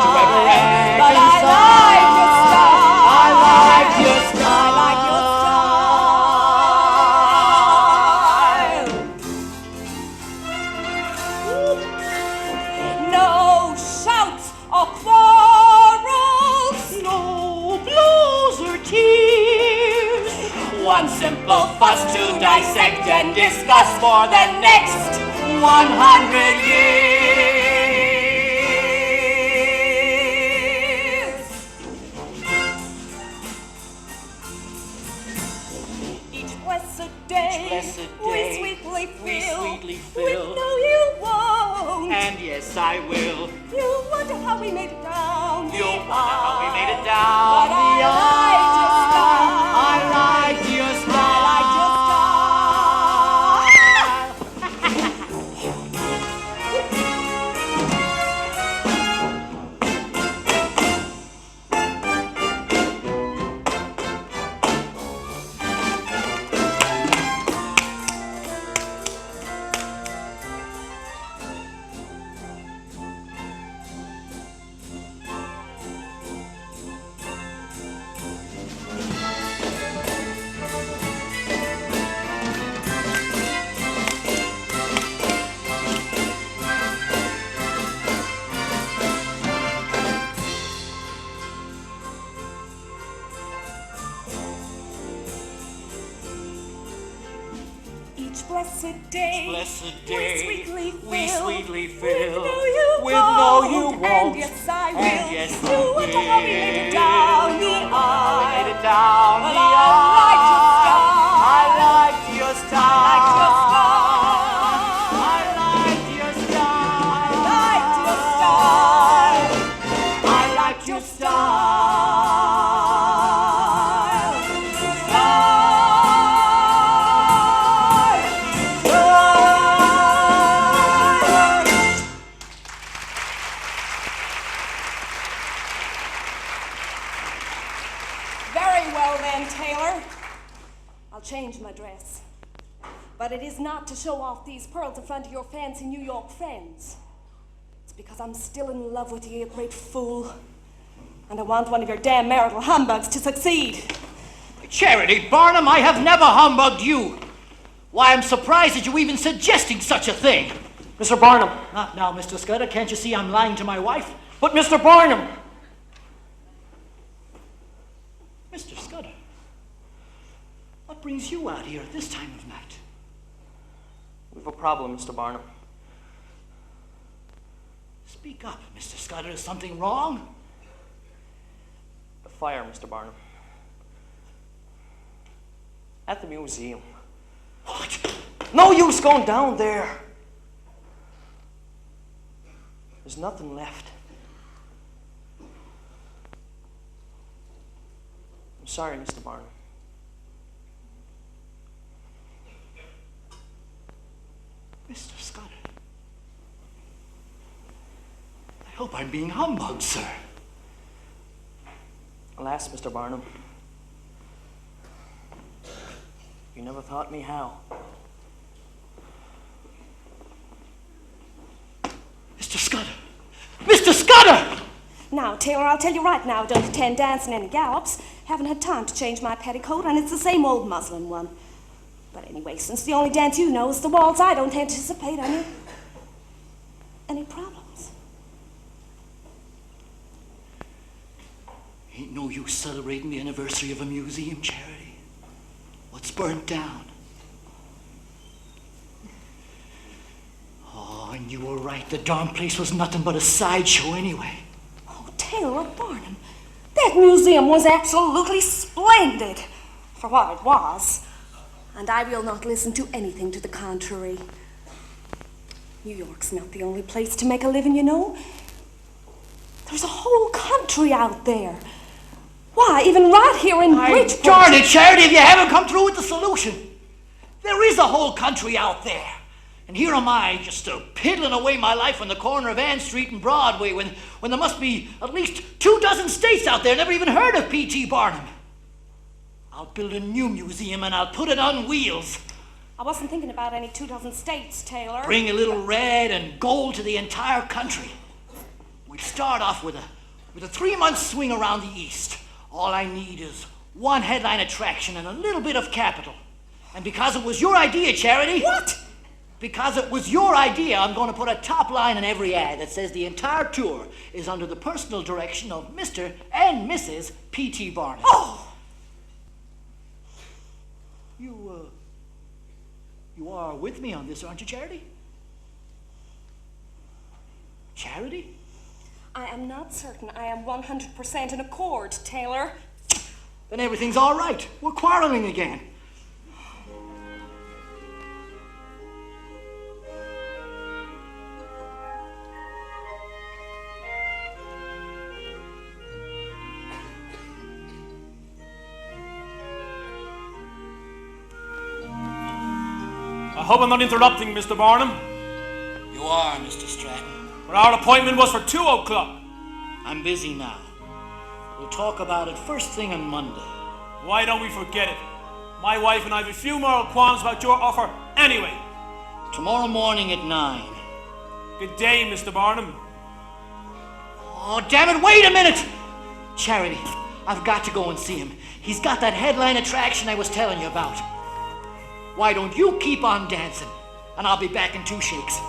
But I like your style. I like your style. I like your style. No shouts or quarrels. No blows or tears. One simple fuss to dissect and discuss for the next 100 years. Each blessed day, we sweetly fill. With no, you won't. And yes, I will. You wonder how we made it down. You'll wonder how we made it down. But I like your style. I like your style. I like your blessed day, we sweetly fill. With no, you won't. And yes, I will. And yes, I you wonder how we made it down the aisle. Made it down But the I like your style. I like your I like your style. I like your style. I like your style. Very well then, Taylor. I'll change my dress. But it is not to show off these pearls in front of your fancy New York friends. It's because I'm still in love with you, you great fool. And I want one of your damn marital humbugs to succeed. Charity Barnum, I have never humbugged you. Why, I'm surprised at you even suggesting such a thing. Mr. Barnum. Not now, Mr. Scudder. Can't you see I'm lying to my wife? But Mr. Barnum. Mr. Scudder, what brings you out here at this time of night? We've a problem, Mr. Barnum. Speak up, Mr. Scudder. Is something wrong? The fire, Mr. Barnum. At the museum. What? No use going down there. There's nothing left. I'm sorry, Mr. Barnum. Mr. Scudder, I hope I'm being humbugged, sir. Alas, Mr. Barnum, you never taught me how. Mr. Scudder! Mr. Scudder! Now, Taylor, I'll tell you right now, I don't attend dance in any gallops. Haven't had time to change my petticoat, and it's the same old muslin one. But anyway, since the only dance you know is the waltz, I don't anticipate any problems. Ain't no use celebrating the anniversary of a museum, Charity. What's burnt down? Oh, and you were right. The darn place was nothing but a sideshow anyway. Oh, Taylor Barnum, That museum was absolutely splendid, for what it was. And I will not listen to anything to the contrary. New York's not the only place to make a living, you know. There's a whole country out there. Why, even right here in Bridgeport. Darn it, Charity, if you haven't come through with the solution. There is a whole country out there. And here am I, just piddling away my life on the corner of Ann Street and Broadway when there must be at least 24 states out there never even heard of P.T. Barnum. I'll build a new museum and I'll put it on wheels. I wasn't thinking about any 24 states, Taylor. Bring a little red and gold to the entire country. We'd start off with a 3-month swing around the East. All I need is one headline attraction and a little bit of capital. And because it was your idea, Charity... What? Because it was your idea, I'm going to put a top line in every ad that says the entire tour is under the personal direction of Mr. and Mrs. P.T. Barnum. Oh! You are with me on this, aren't you, Charity? Charity? I am not certain I am 100% in accord, Taylor. Then everything's all right. We're quarreling again. I hope I'm not interrupting, Mr. Barnum. You are, Mr. Stratton. But our appointment was for 2 o'clock. I'm busy now. We'll talk about it first thing on Monday. Why don't we forget it? My wife and I have a few moral qualms about your offer anyway. Tomorrow morning at 9. Good day, Mr. Barnum. Oh, damn it, wait a minute! Charity, I've got to go and see him. He's got that headline attraction I was telling you about. Why don't you keep on dancing? And I'll be back in 2 shakes.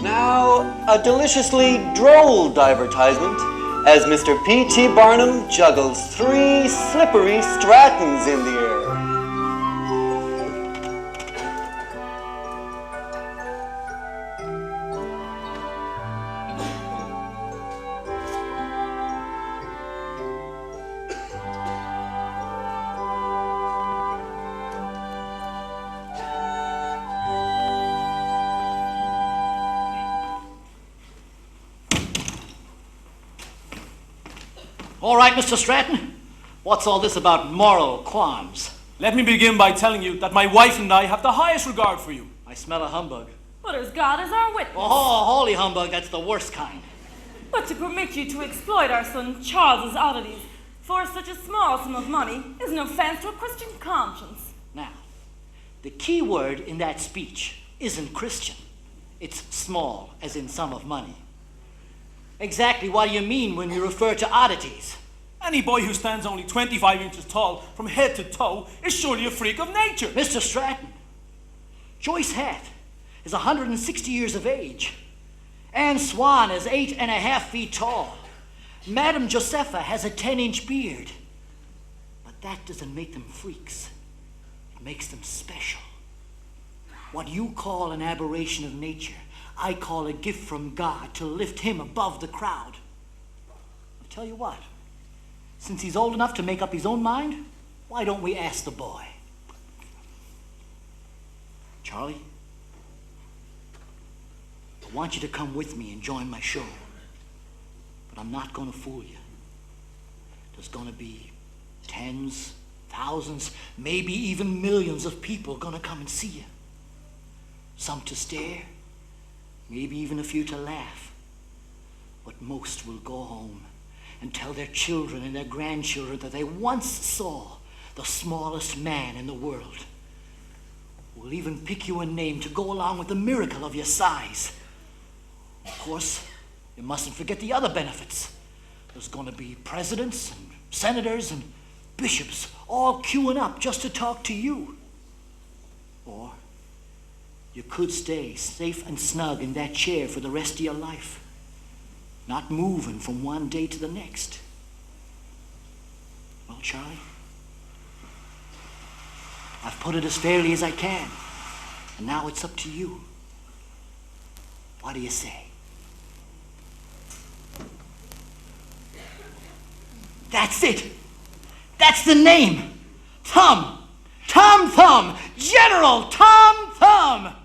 Now, a deliciously droll divertisement as Mr. P.T. Barnum juggles 3 slippery Strattons in the air. All right, Mr. Stratton. What's all this about moral qualms? Let me begin by telling you that my wife and I have the highest regard for you. I smell a humbug. But as God is our witness. Oh, holy humbug, that's the worst kind. But to permit you to exploit our son Charles's oddities for such a small sum of money is an offense to a Christian conscience. Now, the key word in that speech isn't Christian. It's small, as in sum of money. Exactly what do you mean when you refer to oddities? Any boy who stands only 25 inches tall from head to toe is surely a freak of nature. Mr. Stratton, Joyce Hatt is 160 years of age. Anne Swan is 8.5 feet tall. Madame Josepha has a 10-inch beard. But that doesn't make them freaks. It makes them special. What you call an aberration of nature, I call a gift from God to lift him above the crowd. I'll tell you what, since he's old enough to make up his own mind, why don't we ask the boy? Charlie, I want you to come with me and join my show. But I'm not going to fool you. There's going to be tens, thousands, maybe even millions of people going to come and see you. Some to stare, maybe even a few to laugh. But most will go home and tell their children and their grandchildren that they once saw the smallest man in the world. We'll even pick you a name to go along with the miracle of your size. Of course, you mustn't forget the other benefits. There's going to be presidents and senators and bishops all queuing up just to talk to you. Or you could stay safe and snug in that chair for the rest of your life, not moving from one day to the next. Well, Charlie, I've put it as fairly as I can, and now it's up to you. What do you say? That's it. That's the name. Thumb. Tom Thumb. General Tom Thumb.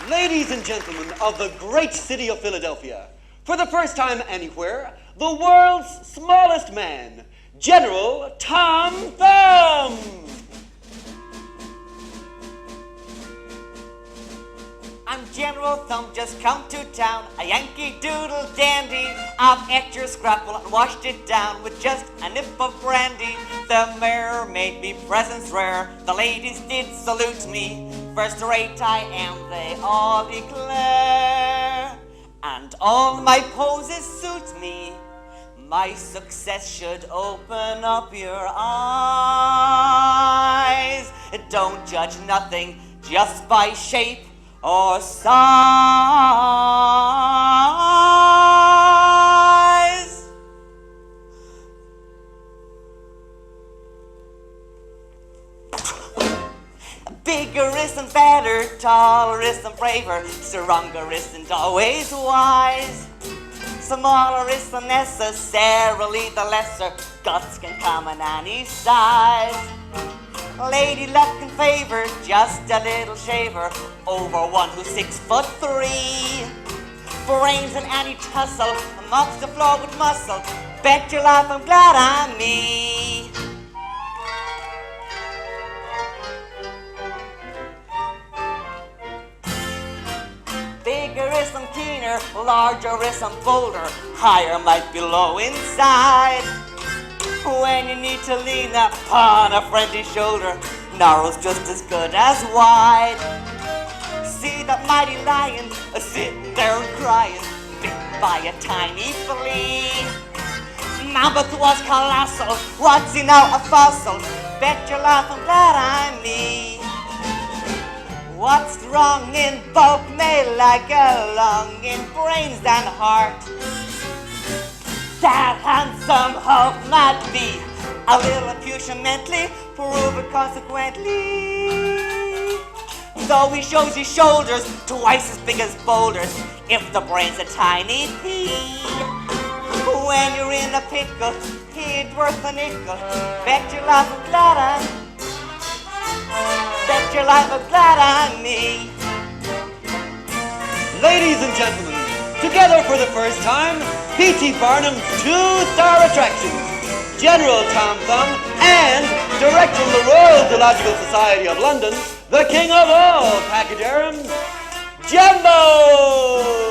Ladies and gentlemen of the great city of Philadelphia, for the first time anywhere, the world's smallest man, General Tom Thumb. I'm General Thumb, just come to town, a Yankee Doodle dandy. I've ate your scrapple and washed it down with just a nip of brandy. The mayor made me presents rare, the ladies did salute me. First rate I am, they all declare, and all my poses suit me. My success should open up your eyes. Don't judge nothing just by shape or size. Bigger isn't better, taller isn't braver, stronger isn't always wise. Smaller isn't necessarily the lesser, guts can come in any size. Lady luck and favor, just a little shaver over one who's 6'3". Brains in any tussle, mops the floor with muscle. Bet your life I'm glad I'm me. Bigger isn't keener, larger isn't bolder, higher might be low inside. When you need to lean upon a friendly shoulder, narrow's just as good as wide. See that mighty lion sitting there and crying, bitten by a tiny flea. Mammoth was colossal, what's he now, a fossil? Bet your life I'm glad I'm me. What's strong in bulk may lag along in brains and heart. That handsome hulk might be a little imputimently proven consequently. Though he shows his shoulders twice as big as boulders, if the brain's a tiny pea. When you're in a pickle, he'd worth a nickel. Bet your life I'm glad I'm. Bet your life I'm glad I'm me. Ladies and gentlemen, together for the first time, P.T. Barnum's two-star attractions, General Tom Thumb and, direct from the Royal Zoological Society of London, the king of all pachyderms, Jumbo!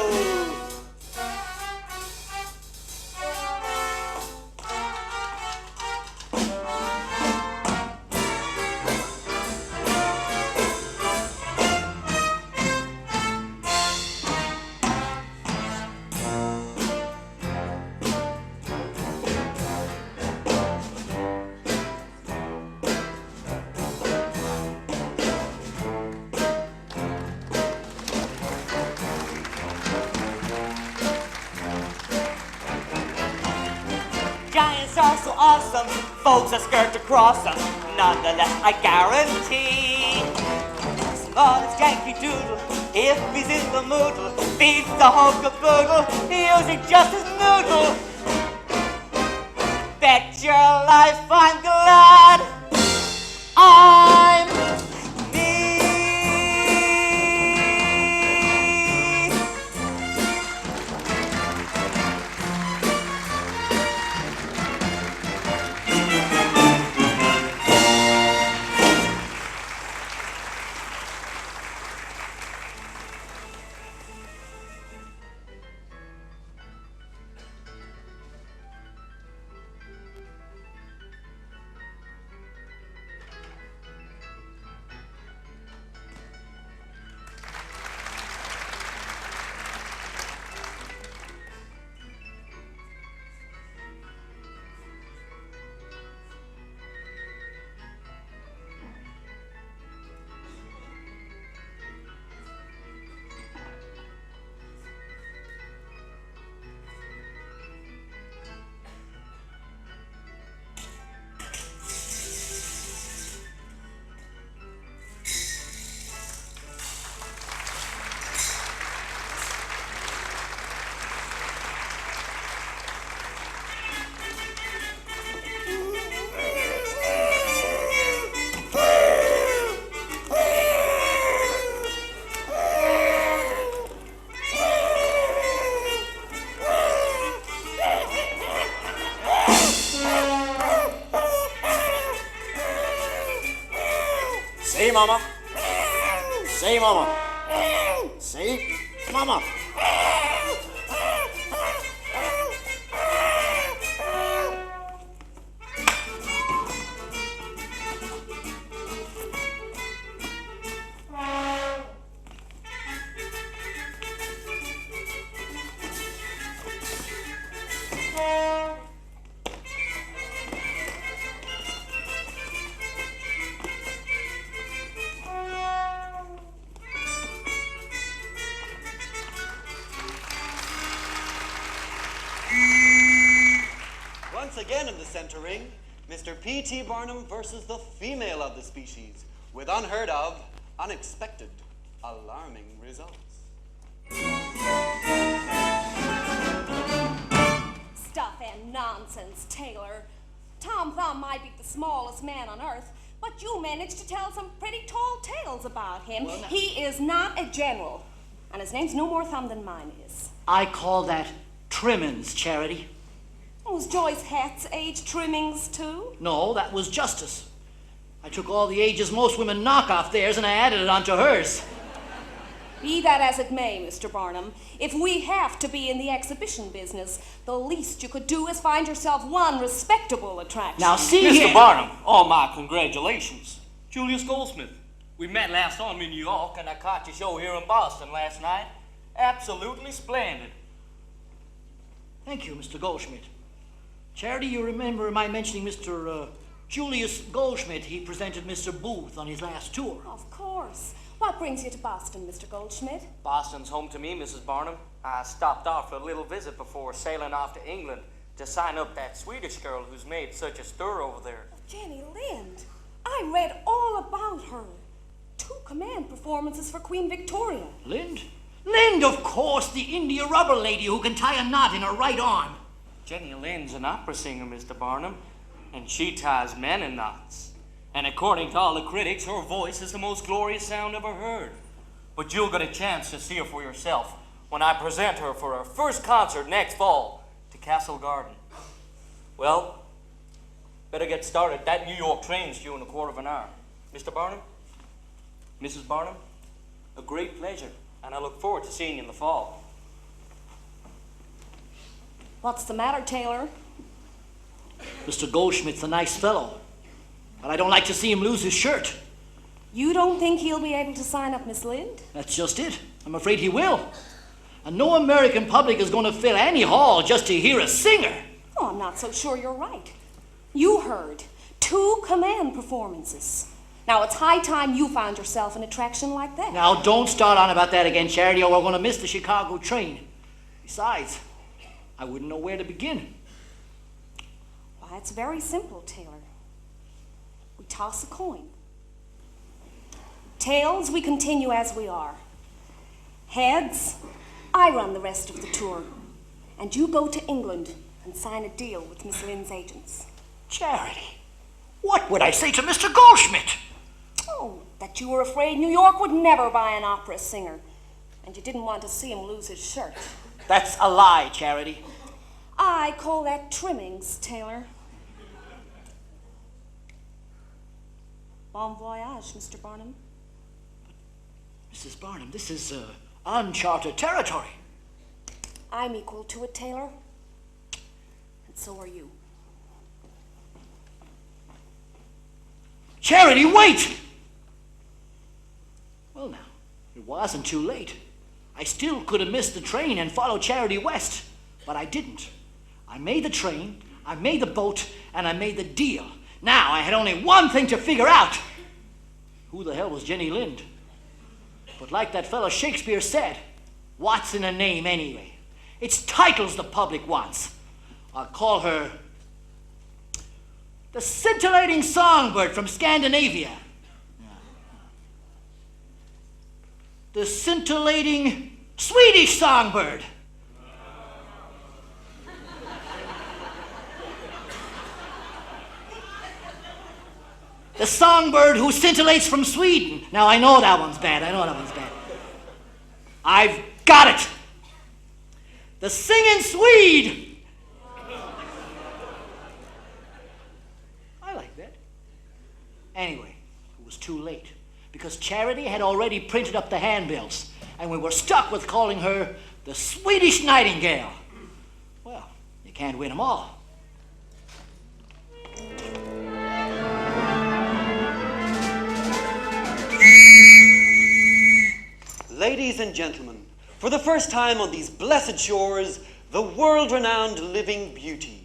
Giants are so awesome, folks are scared to cross them. Nonetheless, I guarantee, smallest Yankee Doodle, if he's in the mood, beats the whole caboodle, using just his noodle. Bet your life I'm glad I'm me. Mama. Say, Mama. Say, Mama. Once again in the center ring, Mr. P.T. Barnum versus the female of the species, with unheard of, unexpected, alarming results. Stuff and nonsense, Taylor. Tom Thumb might be the smallest man on earth, but you managed to tell some pretty tall tales about him. Well, now- He is not a general, and his name's no more thumb than mine is. I call that trimmings, Charity. Was Joyce Hat's age trimmings, too? No, that was justice. I took all the ages most women knock off theirs and I added it onto hers. Be that as it may, Mr. Barnum, if we have to be in the exhibition business, the least you could do is find yourself one respectable attraction. Now see Mr. here. Barnum, all my congratulations. Julius Goldsmith. We met last autumn in New York, and I caught your show here in Boston last night. Absolutely splendid. Thank you, Mr. Goldschmidt. Charity, you remember my mentioning Mr. Julius Goldschmidt. He presented Mr. Booth on his last tour. Of course. What brings you to Boston, Mr. Goldschmidt? Boston's home to me, Mrs. Barnum. I stopped off for a little visit before sailing off to England to sign up that Swedish girl who's made such a stir over there. Jenny Lind. I read all about her. 2 command performances for Queen Victoria. Lind? Lind, of course, the India rubber lady who can tie a knot in her right arm. Jenny Lind's an opera singer, Mr. Barnum, and she ties men in knots. And according to all the critics, her voice is the most glorious sound ever heard. But you'll get a chance to see her for yourself when I present her for her first concert next fall to Castle Garden. Well, better get started. That New York train's due in a quarter of an hour. Mr. Barnum, Mrs. Barnum, a great pleasure, and I look forward to seeing you in the fall. What's the matter, Taylor? Mr. Goldschmidt's a nice fellow, but I don't like to see him lose his shirt. You don't think he'll be able to sign up Miss Lind? That's just it. I'm afraid he will. And no American public is going to fill any hall just to hear a singer. Oh, I'm not so sure you're right. You heard 2 command performances. Now, it's high time you found yourself an attraction like that. Now, don't start on about that again, Charity, or we're going to miss the Chicago train. Besides, I wouldn't know where to begin. Why, it's very simple, Taylor. We toss a coin. Tails, we continue as we are. Heads, I run the rest of the tour. And you go to England and sign a deal with Miss Lind's agents. Charity, what would I say to Mr. Goldschmidt? Oh, that you were afraid New York would never buy an opera singer. And you didn't want to see him lose his shirt. That's a lie, Charity. I call that trimmings, Taylor. Bon voyage, Mr. Barnum. Mrs. Barnum, this is uncharted territory. I'm equal to it, Taylor. And so are you. Charity, wait! Well, now, it wasn't too late. I still could have missed the train and followed Charity west, but I didn't. I made the train, I made the boat, and I made the deal. Now, I had only one thing to figure out. Who the hell was Jenny Lind? But like that fellow Shakespeare said, what's in a name anyway? It's titles the public wants. I'll call her the scintillating songbird from Scandinavia. The scintillating Swedish songbird. The songbird who scintillates from Sweden. Now, I know that one's bad. I've got it. The singing Swede. I like that. Anyway, it was too late. because Charity had already printed up the handbills, and we were stuck with calling her the Swedish Nightingale. Well, you can't win them all. Ladies and gentlemen, for the first time on these blessed shores, the world-renowned living beauty.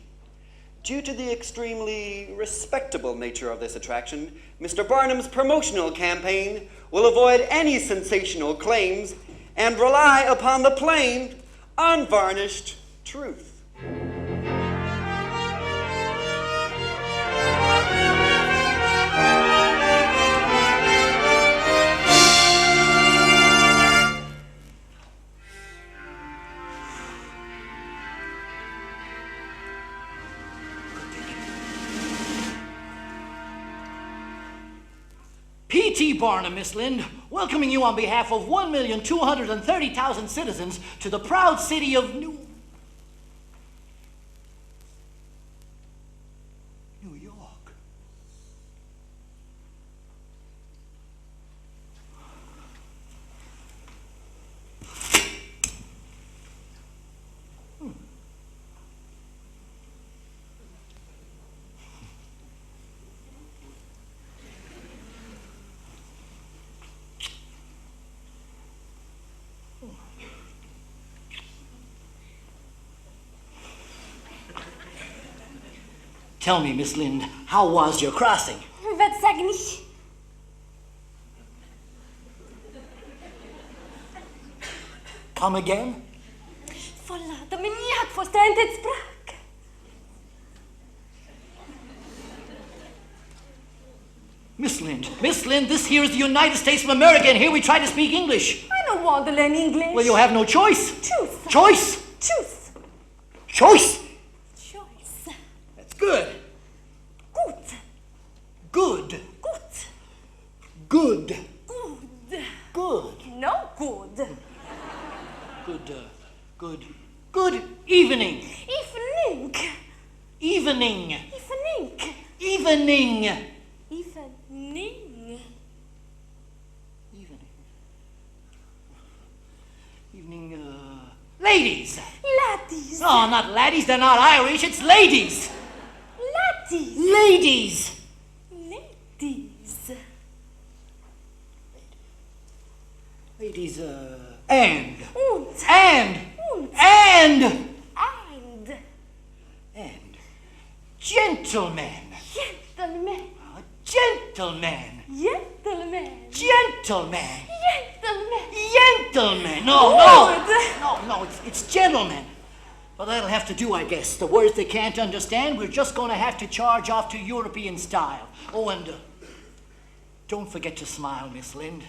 Due to the extremely respectable nature of this attraction, Mr. Barnum's promotional campaign will avoid any sensational claims and rely upon the plain, unvarnished truth. P.T. Barnum, Miss Lind, welcoming you on behalf of 1,230,000 citizens to the proud city of New York. Tell me, Miss Lind, how was your crossing? Wat sag nicht? Come again? Verlaat me niet had voor tijd sprak. Miss Lind, this here is the United States of America, and here we try to speak English. I don't want to learn English. Well, you have no choice. Choose. Choice? Choose. Choice? Choice. That's good. Gut. Good. Gut. Good. Good. Good. No good. Good evening. Evening. Evening. Evening. Evening. Evening. Evening, ladies. Laddies. No, not laddies, they're not Irish, it's ladies. Laddies. Ladies. Ladies. Ladies, and. Und. And. Und. And. And. Gentlemen. Gentlemen. Gentlemen. Gentlemen. Gentlemen. Gentlemen. Gentlemen. No, it's gentlemen. Well, that'll have to do, I guess. The words they can't understand, we're just going to have to charge off to European style. Oh, and don't forget to smile, Miss Lind.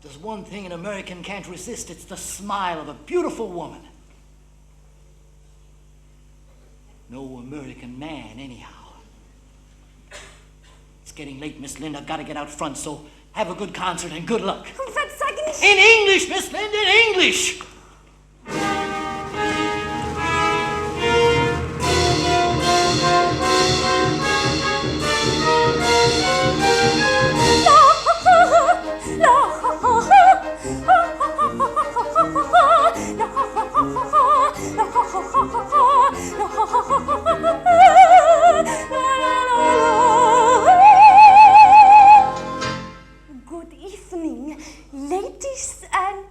There's one thing an American can't resist. It's the smile of a beautiful woman. No American man, anyhow. It's getting late, Miss Lind. I've got to get out front, so have a good concert and good luck. Wat sag nicht? In English, Miss Lind, in English! Good evening, ladies and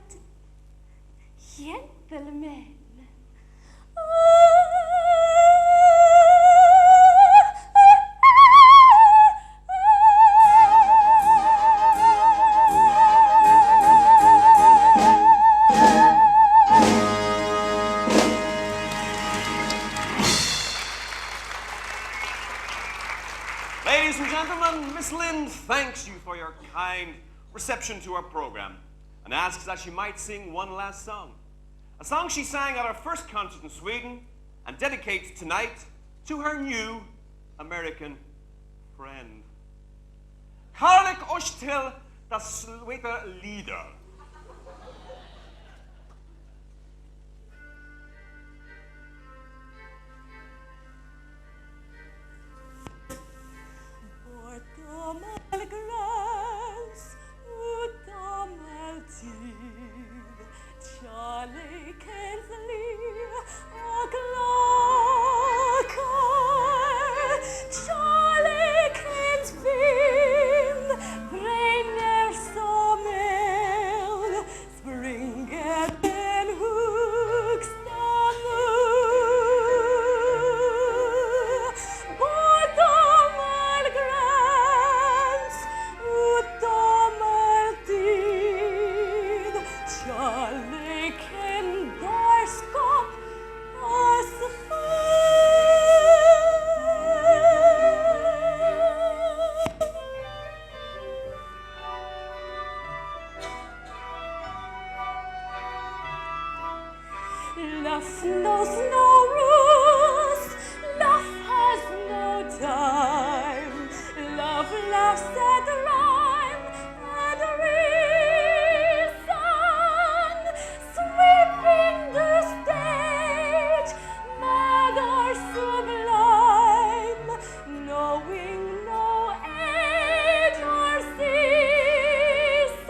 gentlemen. Ladies and gentlemen, Miss Lind thanks you for your kind reception to our program and asks that she might sing one last song. A song she sang at her first concert in Sweden and dedicates tonight to her new American friend. Karlik oss till das sveta lieder. Love knows no rules. Love has no time. Love laughs at rhyme and reason, sweeping the stage, mad or sublime, knowing no age or season.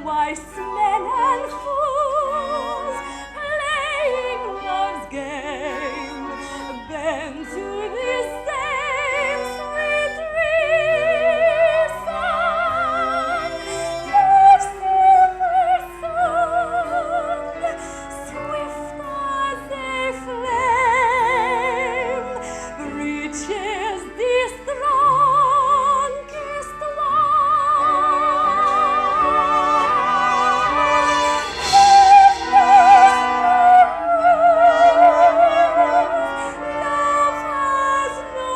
Wise men and fools playing love's game bend to the same sweet reason. Love's silver song, swift as a flame, reaches the strongest Love has no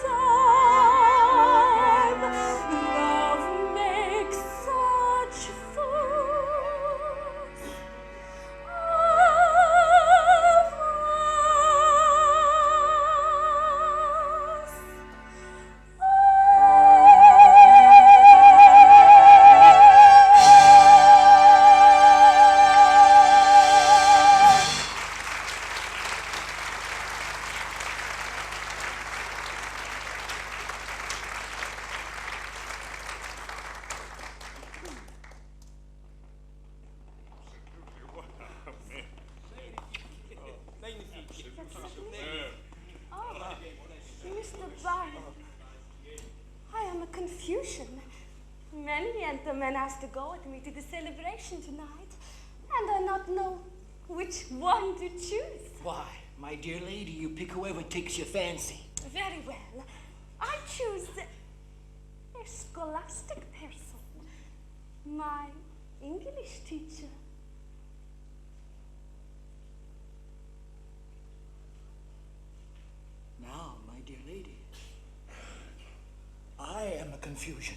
time. Love makes such fools of us. Mr. Barnum, I am a Confucian. Many gentlemen asked to go with me to the celebration tonight, and I not know which one to choose. Why, my dear lady, you pick whoever takes your fancy. Very well. I choose a scholastic person, my English teacher. Now, my dear lady, I am a Confucian.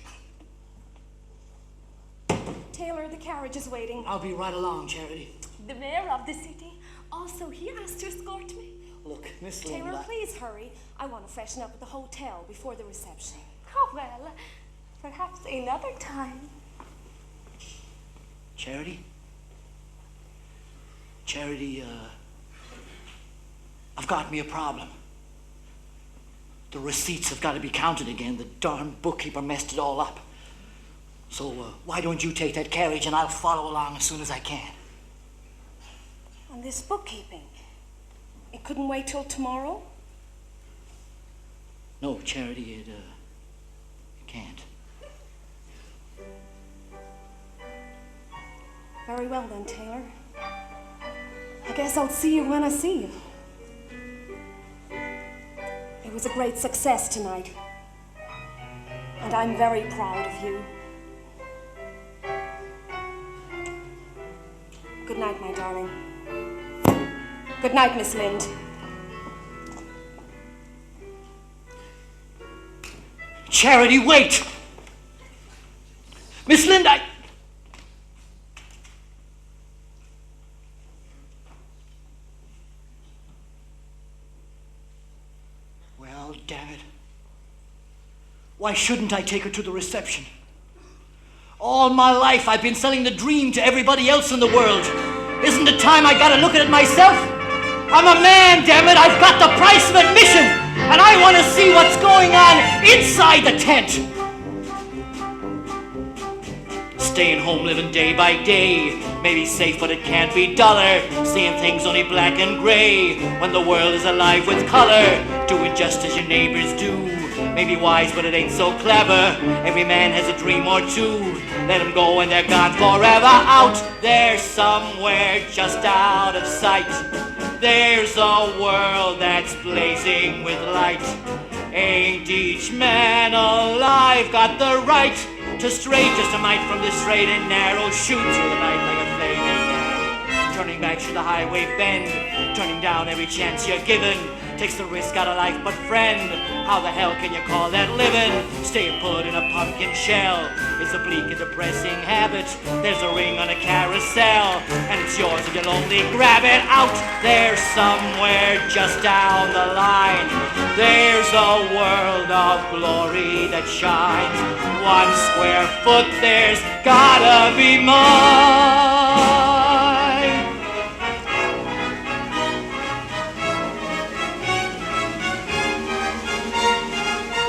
Taylor, the carriage is waiting. I'll be right along, Charity. The mayor of the city also he asked to escort me. Look, Miss Lynn, Taylor, please hurry. I want to freshen up at the hotel before the reception. Oh, well, perhaps another time. Charity? Charity, I've got me a problem. The receipts have got to be counted again. The darn bookkeeper messed it all up. So why don't you take that carriage and I'll follow along as soon as I can. And this bookkeeping, it couldn't wait till tomorrow? No, Charity, it can't. Very well then, Taylor. I guess I'll see you when I see you. It was a great success tonight. And I'm very proud of you. Good night, my darling. Good night, Miss Lind. Charity, wait! Miss Lind, Well, damn it. Why shouldn't I take her to the reception? All my life I've been selling the dream to everybody else in the world. Isn't it time I gotta look at it myself? I'm a man, damn it! I've got the price of admission! And I want to see what's going on inside the tent! Staying home, living day by day. Maybe safe, but it can't be duller. Seeing things only black and gray. When the world is alive with color. Doing just as your neighbors do. Maybe wise, but it ain't so clever. Every man has a dream or two. Let them go and they're gone forever. Out there somewhere, just out of sight. There's a world that's blazing with light. Ain't each man alive got the right to stray just a mite from this straight and narrow, shoot through the night like a flaming arrow. turning back should the highway bend, turning down every chance you're given, takes the risk out of life, but friend, how the hell can you call that living? Staying put in a pumpkin shell is a bleak and depressing habit. There's a ring on a carousel, and it's yours if you'll only grab it. Out there somewhere just down the line, there's a world of glory that shines. 1 square foot, there's gotta be mine.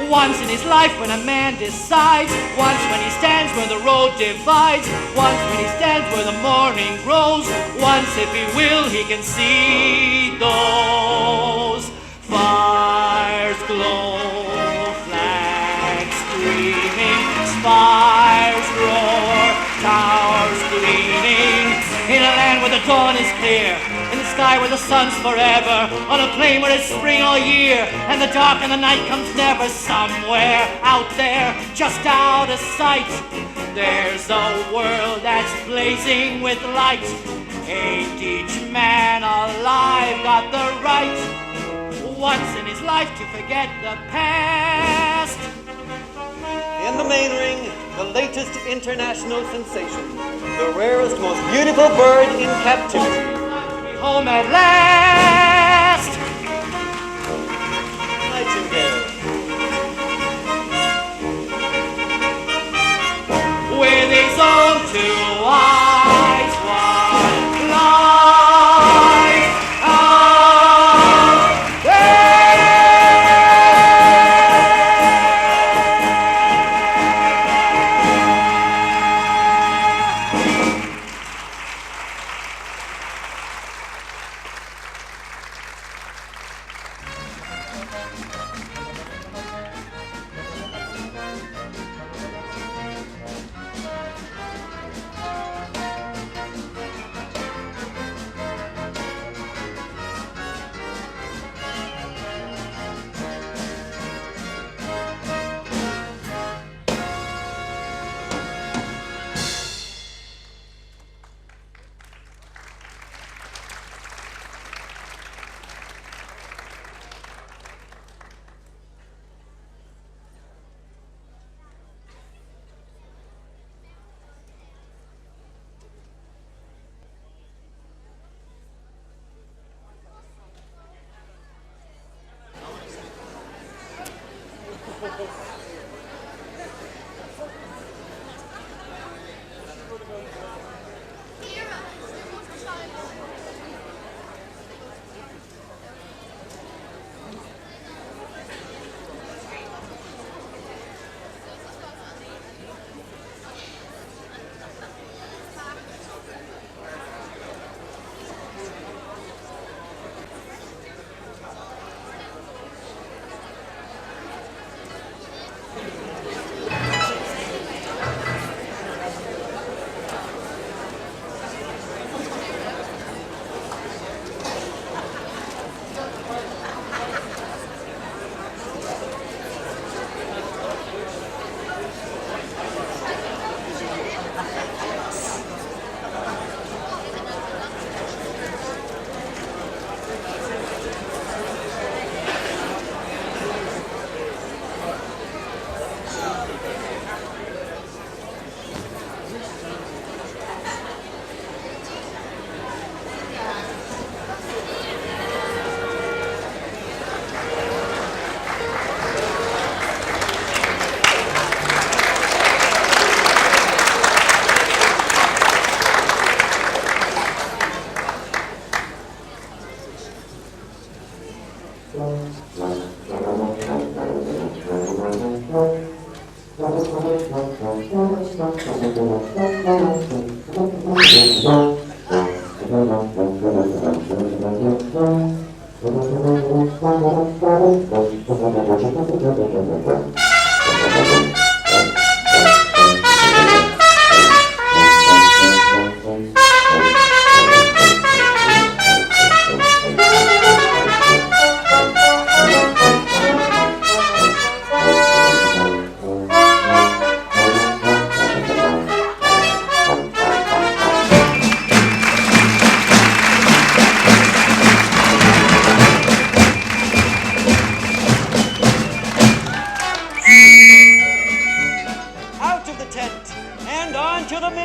Once in his life when a man decides, once when he stands where the road divides, once when he stands where the morning grows, once if he will he can see those fires glow, flags streaming, spires roar, towers gleaming, in a land where the dawn is clear, in the sky where the sun's forever, on a plain where it's spring all year, and the dark and the night comes never. Somewhere out there, just out of sight, there's a world that's blazing with light. Ain't each man alive got the right once in his life to forget the past? In the main ring, the latest international sensation, the rarest, most beautiful bird in captivity. Home at last. Nightingale. With his own 2 eyes, one lies out there.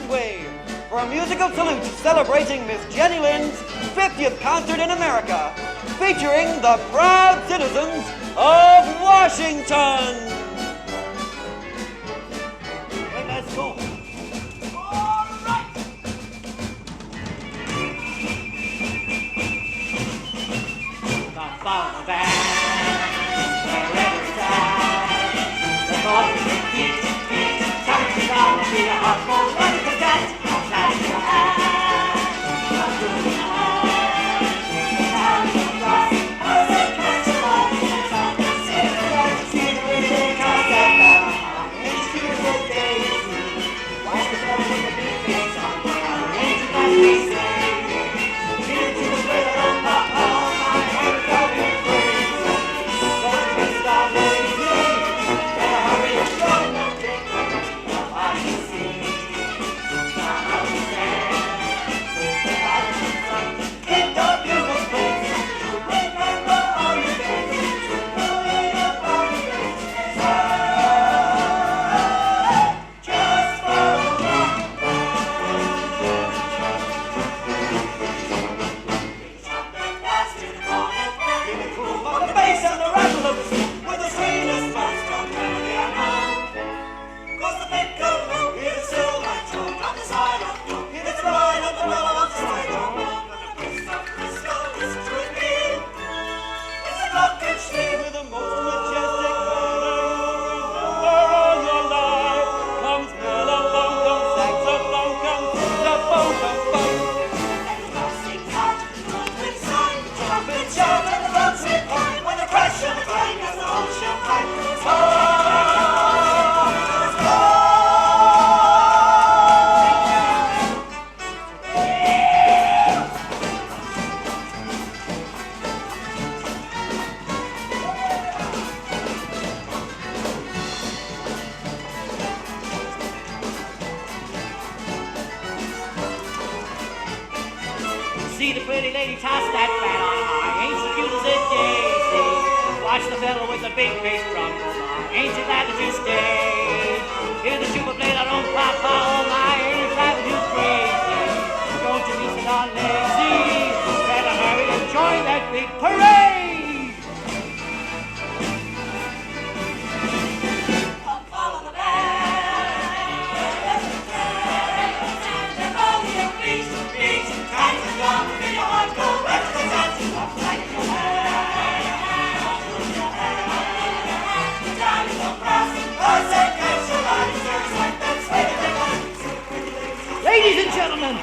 give way for a musical salute celebrating Miss Jenny Lynn's 50th concert in America, featuring the proud citizens of Washington. Let's go. Follow the band, wherever it's at. The thought of your feet, touching down will be a heart full of forget. Outside your hand, I'm doing your hand. The town is lost, I say catch the light, it's on the city. See the way they cast that down. It's beautiful days. Watch the fellow with the big face on. Ain't you glad they say? Give it to the way that old papa. See the pretty lady toss that fan on high. Ain't she cute as a daisy? Watch the fellow with the big bass drum. Ain't you glad that you stayed? Hear the tuba play that old papa. Oh my, ain't it driving you crazy? Don't you be so lazy? Better hurry and join that big parade. Come follow the band. Stand on your feet, feet. Time to jump, feel your heart go right to the dance. Up like your hand, move your hand. The time is on cross. I say catch your light, just like that sweet. Ladies and gentlemen,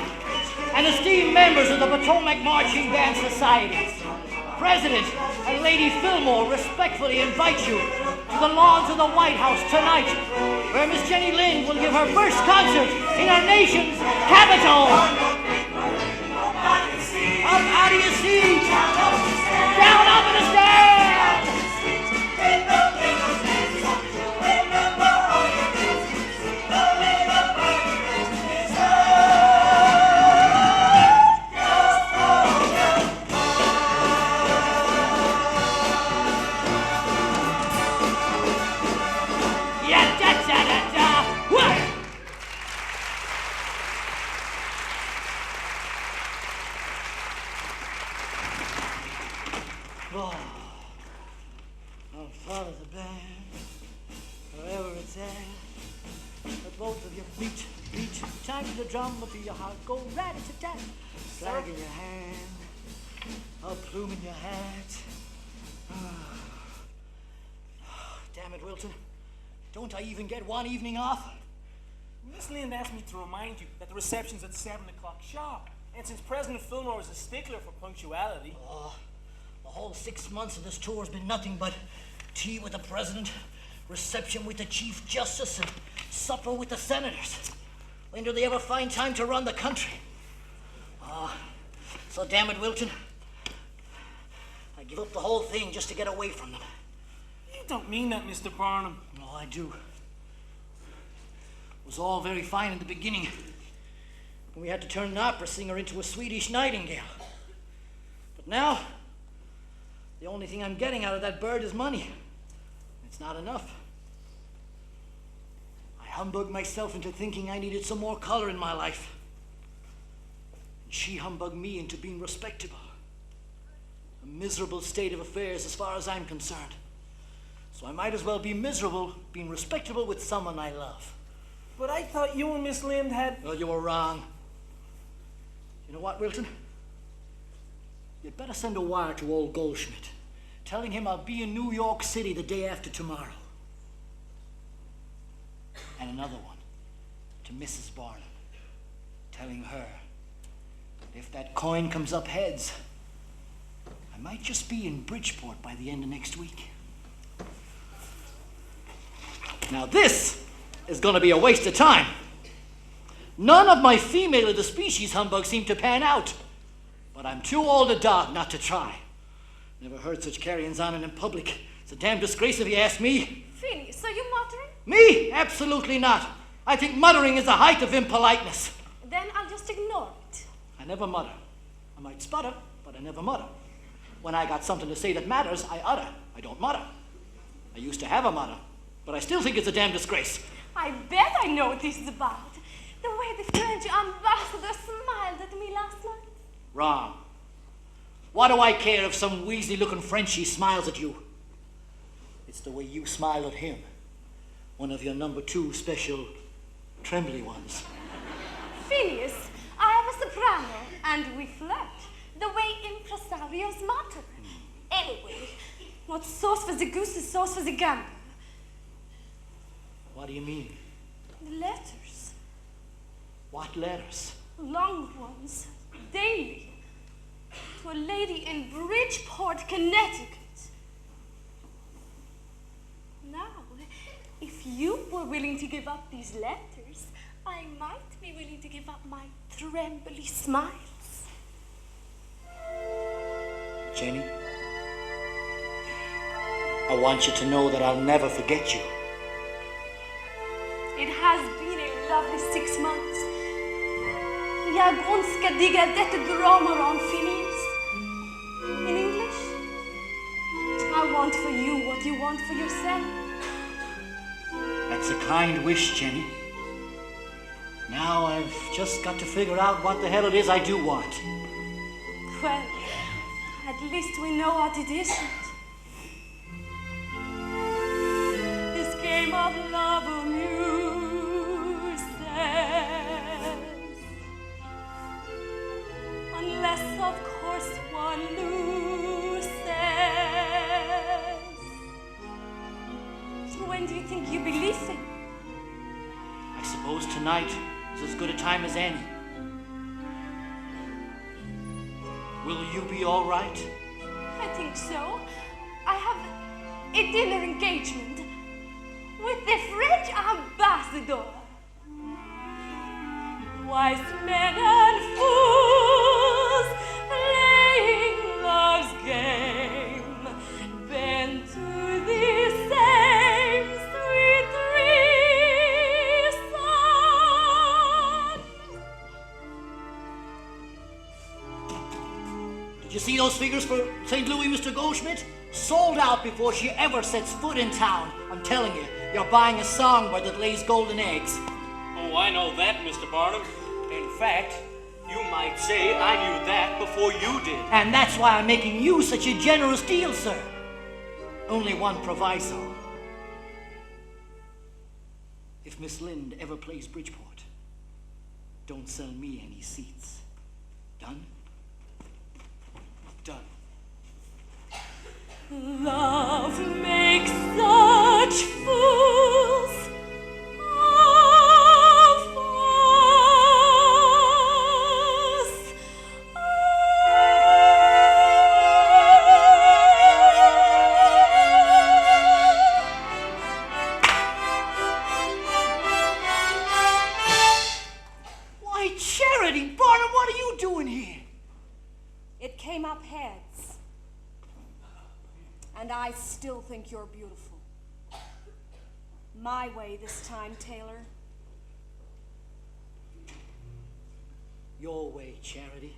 and esteemed members of the Potomac Marching Band Society, President and Lady Fillmore respectfully invite you to the lawns of the White House tonight, where Miss Jenny Lind will give her first concert in our nation's capital. Up out of your seat, down up in the stand. Oh, I'll follow the band, wherever it's at. Let both of your feet beat, time to the drum, will feel your heart go rat-a-tat-tat. Flag in your hand, a plume in your hat. Damn it, Wilton. Don't I even get one evening off? Miss Lind asked me to remind you that the reception's at 7 o'clock sharp. And since President Fillmore is a stickler for punctuality... The whole 6 months of this tour has been nothing but tea with the president, reception with the chief justice, and supper with the senators. When do they ever find time to run the country? So damn it, Wilton. I give up the whole thing just to get away from them. You don't mean that, Mr. Barnum. No, I do. It was all very fine in the beginning. We had to turn an opera singer into a Swedish nightingale. But now, the only thing I'm getting out of that bird is money. It's not enough. I humbugged myself into thinking I needed some more color in my life. And she humbugged me into being respectable. A miserable state of affairs as far as I'm concerned. So I might as well be miserable being respectable with someone I love. But I thought you and Miss Lind had... Well, you were wrong. You know what, Wilton? You'd better send a wire to old Goldschmidt, telling him I'll be in New York City the day after tomorrow. And another one to Mrs. Barnum, telling her that if that coin comes up heads, I might just be in Bridgeport by the end of next week. Now this is going to be a waste of time. None of my female of the species humbugs seem to pan out. But I'm too old a dog not to try. Never heard such carryings on in public. It's a damn disgrace if you ask me. Phineas, are you muttering? Me? Absolutely not. I think muttering is the height of impoliteness. Then I'll just ignore it. I never mutter. I might sputter, but I never mutter. When I got something to say that matters, I utter. I don't mutter. I used to have a mutter, but I still think it's a damn disgrace. I bet I know what this is about. The way the French ambassador smiled at me last night. Wrong. What do I care if some Weasley-looking Frenchie smiles at you? It's the way you smile at him. One of your number 2 special trembly ones. Phineas, I have a soprano, and we flirt. The way impresarios mutter. Anyway, what's sauce for the goose is sauce for the gander. What do you mean? The letters. What letters? Long ones. Daily. To a lady in Bridgeport, Connecticut. Now, if you were willing to give up these letters, I might be willing to give up my trembly smiles. Jenny, I want you to know that I'll never forget you. It has been a lovely 6 months. Jag önskar digga detta drömmar om Phineas. In English, I want for you what you want for yourself. That's a kind wish, Jenny. Now I've just got to figure out what the hell it is I do want. Well, at least we know what it isn't. This game of love amuses, unless of course one loses. So when do you think you'll be leaving? I suppose tonight is as good a time as any. Will you be all right? I think so. I have a dinner engagement with the French ambassador. Wise men and fools playing love's game, bent to the same sweet reason. Did you see those figures for St. Louis, Mr. Goldschmidt? Sold out before she ever sets foot in town. I'm telling you, you're buying a songbird that lays golden eggs. Oh, I know that, Mr. Barnum. In fact, you might say I knew that before you did. And that's why I'm making you such a generous deal, sir. Only one proviso. If Miss Lind ever plays Bridgeport, don't sell me any seats. Done? Done. Love makes such fools of us. Why, Charity, Barnum, what are you doing here? It came up heads. And I still think you're beautiful. My way this time, Taylor. Your way, Charity.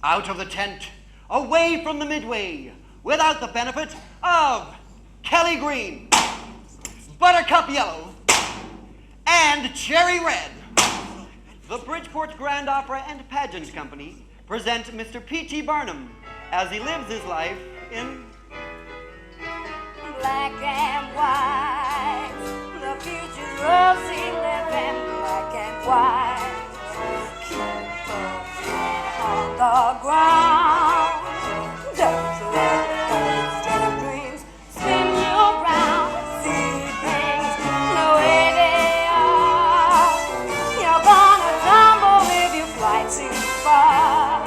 Out of the tent, away from the midway, without the benefit of Kelly Green, Buttercup Yellow, and Cherry Red. The Bridgeport Grand Opera and Pageant Company present Mr. P.T. Barnum as he lives his life in black and white. The future's rosy, living black and white. Keep on the ground. Those little birds of dreams spin you around. See things the way they are. You're gonna tumble if you fly too far.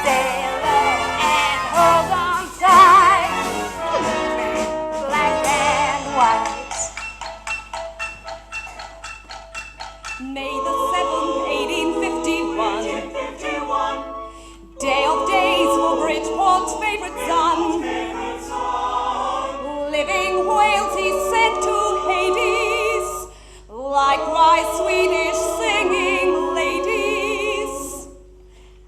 Stay low and hold on tight. Black and white. May the 7th, 1851, day of days for Bridgeport's favorite son. Living whales he sent to Hades, likewise Swedish singing ladies,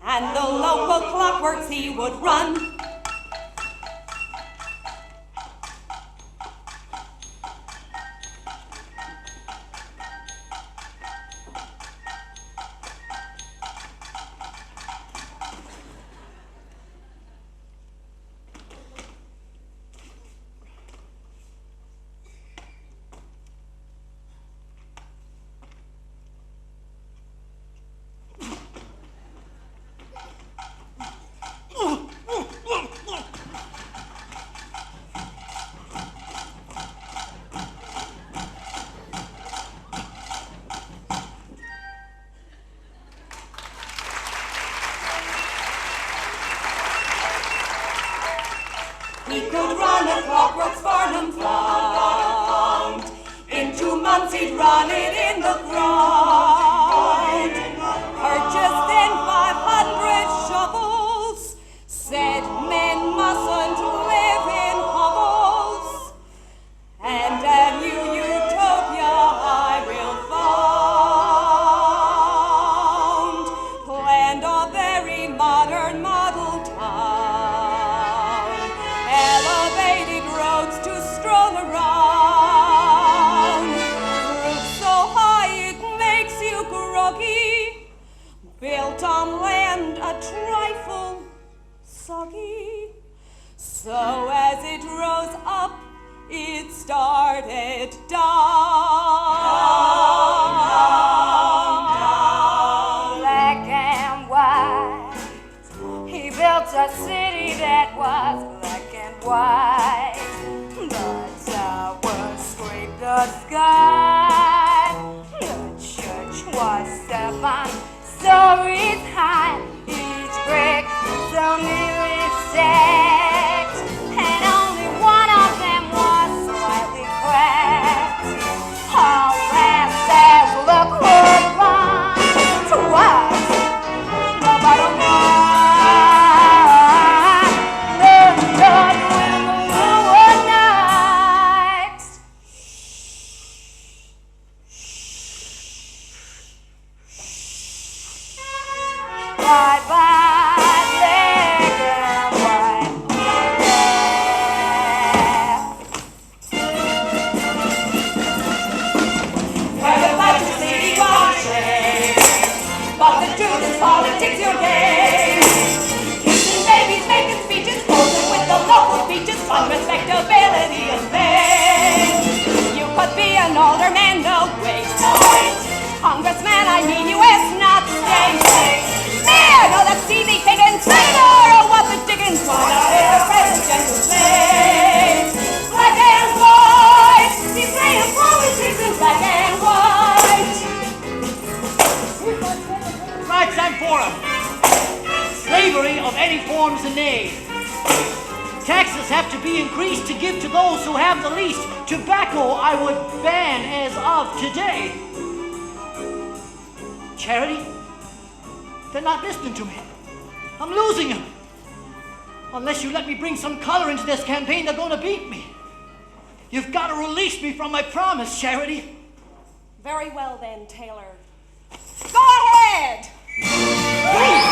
and the local clockworks he would run. He could run a clockwork's Barnum found. In 2 months he'd run it in the ground. Purchased in 500 shovels. Said men mustn't live in hovels. And a new utopia I will found. Planned a very modern model town. Elevated roads to stroll around. Roofs so high it makes you groggy. Built on land a trifle soggy. So as it rose up, it started down. Black and white. He built a city that was black and white. The towers scraped the sky. The church was 7 stories high. Each brick so neatly stacked, and only one of them was slightly cracked. All that says look who's run to what? The bottom line. The Lord will one night. Bye bye, black and white. Heard about your city watching, but the truth is politics your game. Kissing babies, making speeches, posing with the local speeches, fun, respectability, and fame. You could be an older man, no wait. Congressman, I mean U.S., not state. Mayor, no, that's easy picking. Senator, oh, what the dickens, why not air president to slave? Black and white, he's playing politics in black and white. Rights and forum. Slavery of any forms and name. Taxes have to be increased to give to those who have the least. Tobacco I would ban as of today. Charity? They're not listening to me. I'm losing them. Unless you let me bring some color into this campaign, they're going to beat me. You've got to release me from my promise, Charity. Very well then, Taylor. Go ahead! Please.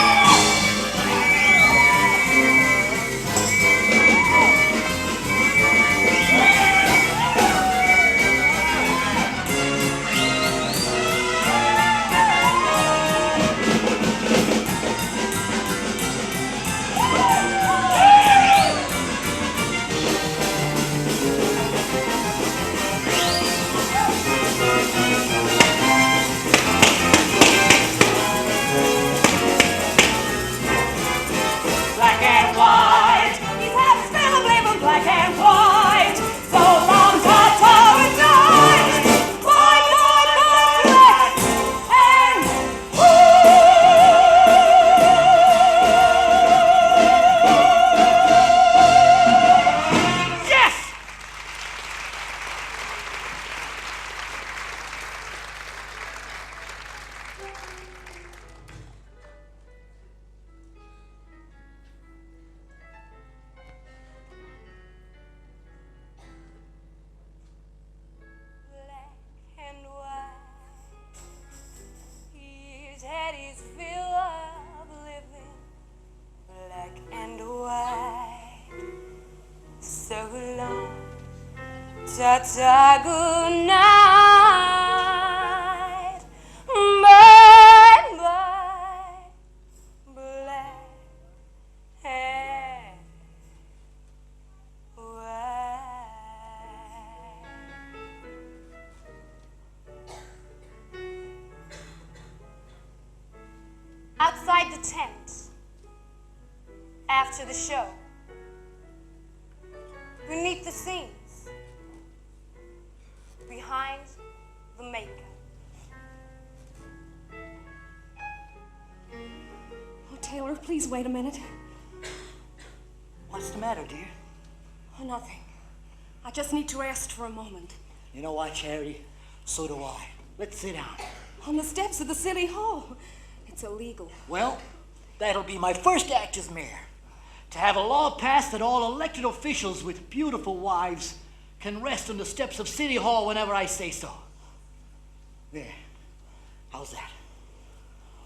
Ta-ta, good night. Bye-bye, black and white. Outside the tent, after the show, beneath the scenes, behind the makeup. Oh, Taylor, please wait a minute. What's the matter, dear? Oh, nothing. I just need to rest for a moment. You know what, Charity? So do I. Let's sit down. On the steps of the City Hall. It's illegal. Well, that'll be my first act as mayor. To have a law passed that all elected officials with beautiful wives can rest on the steps of City Hall whenever I say so. There. How's that?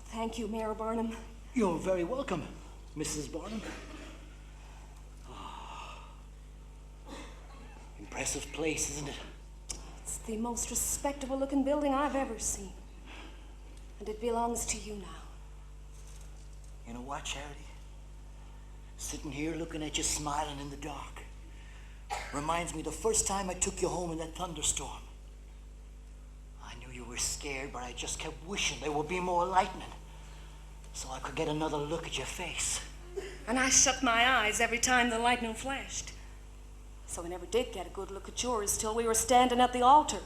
Thank you, Mayor Barnum. You're very welcome, Mrs. Barnum. Impressive place, isn't it? It's the most respectable looking building I've ever seen. And it belongs to you now. You know what, Charity? Sitting here looking at you smiling in the dark reminds me the first time I took you home in that thunderstorm. I knew you were scared, but I just kept wishing there would be more lightning so I could get another look at your face. And I shut my eyes every time the lightning flashed. So I never did get a good look at yours till we were standing at the altar.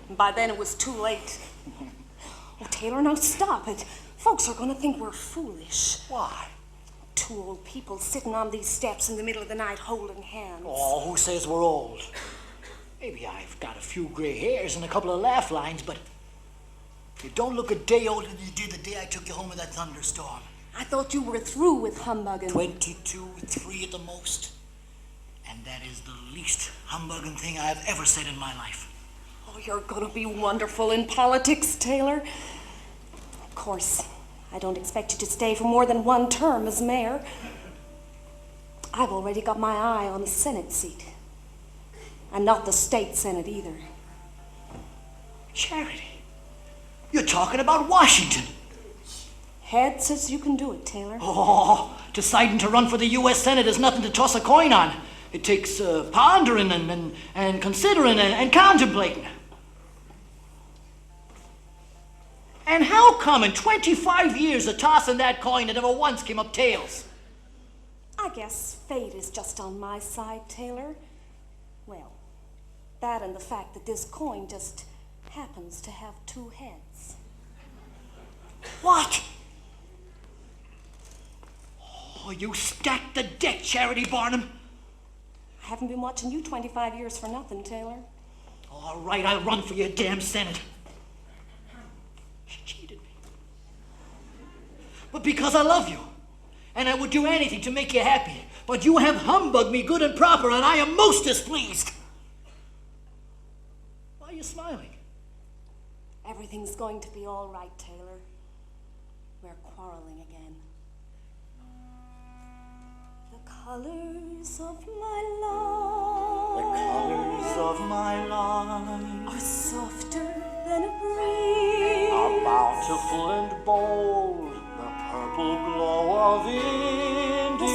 And by then it was too late. Oh, Taylor, now stop it. Folks are going to think we're foolish. Why? Two old people sitting on these steps in the middle of the night holding hands. Oh, who says we're old? Maybe I've got a few gray hairs and a couple of laugh lines, but you don't look a day older than you did the day I took you home in that thunderstorm. I thought you were through with humbugging. 22, 3 at the most. And that is the least humbugging thing I've ever said in my life. Oh, you're going to be wonderful in politics, Taylor. Of course, I don't expect you to stay for more than one term as mayor. I've already got my eye on the Senate seat. And not the state Senate either. Charity, you're talking about Washington. Head says you can do it, Taylor. Oh, deciding to run for the U.S. Senate is nothing to toss a coin on. It takes pondering and considering and contemplating. And how come in 25 years of tossing that coin it never once came up tails? I guess fate is just on my side, Taylor. Well, that and the fact that this coin just happens to have two heads. What? Oh, you stacked the deck, Charity Barnum. I haven't been watching you 25 years for nothing, Taylor. All right, I'll run for your damn Senate. She cheated me. But because I love you, and I would do anything to make you happy, but you have humbugged me good and proper, and I am most displeased. Why are you smiling? Everything's going to be all right, Taylor. We're quarreling again. The colors of my life. The colors of my life are softer than a breeze. Are bountiful and bold. The purple glow of indigo.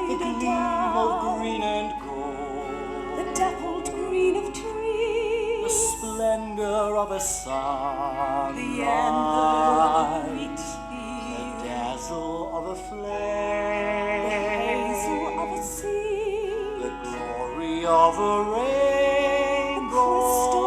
The gleam of green and gold. The dappled green of trees. The splendor of a sun. The amber of wheat. The dazzle of a flame. The hazel of a sea. The glory of a rainbow. The crystal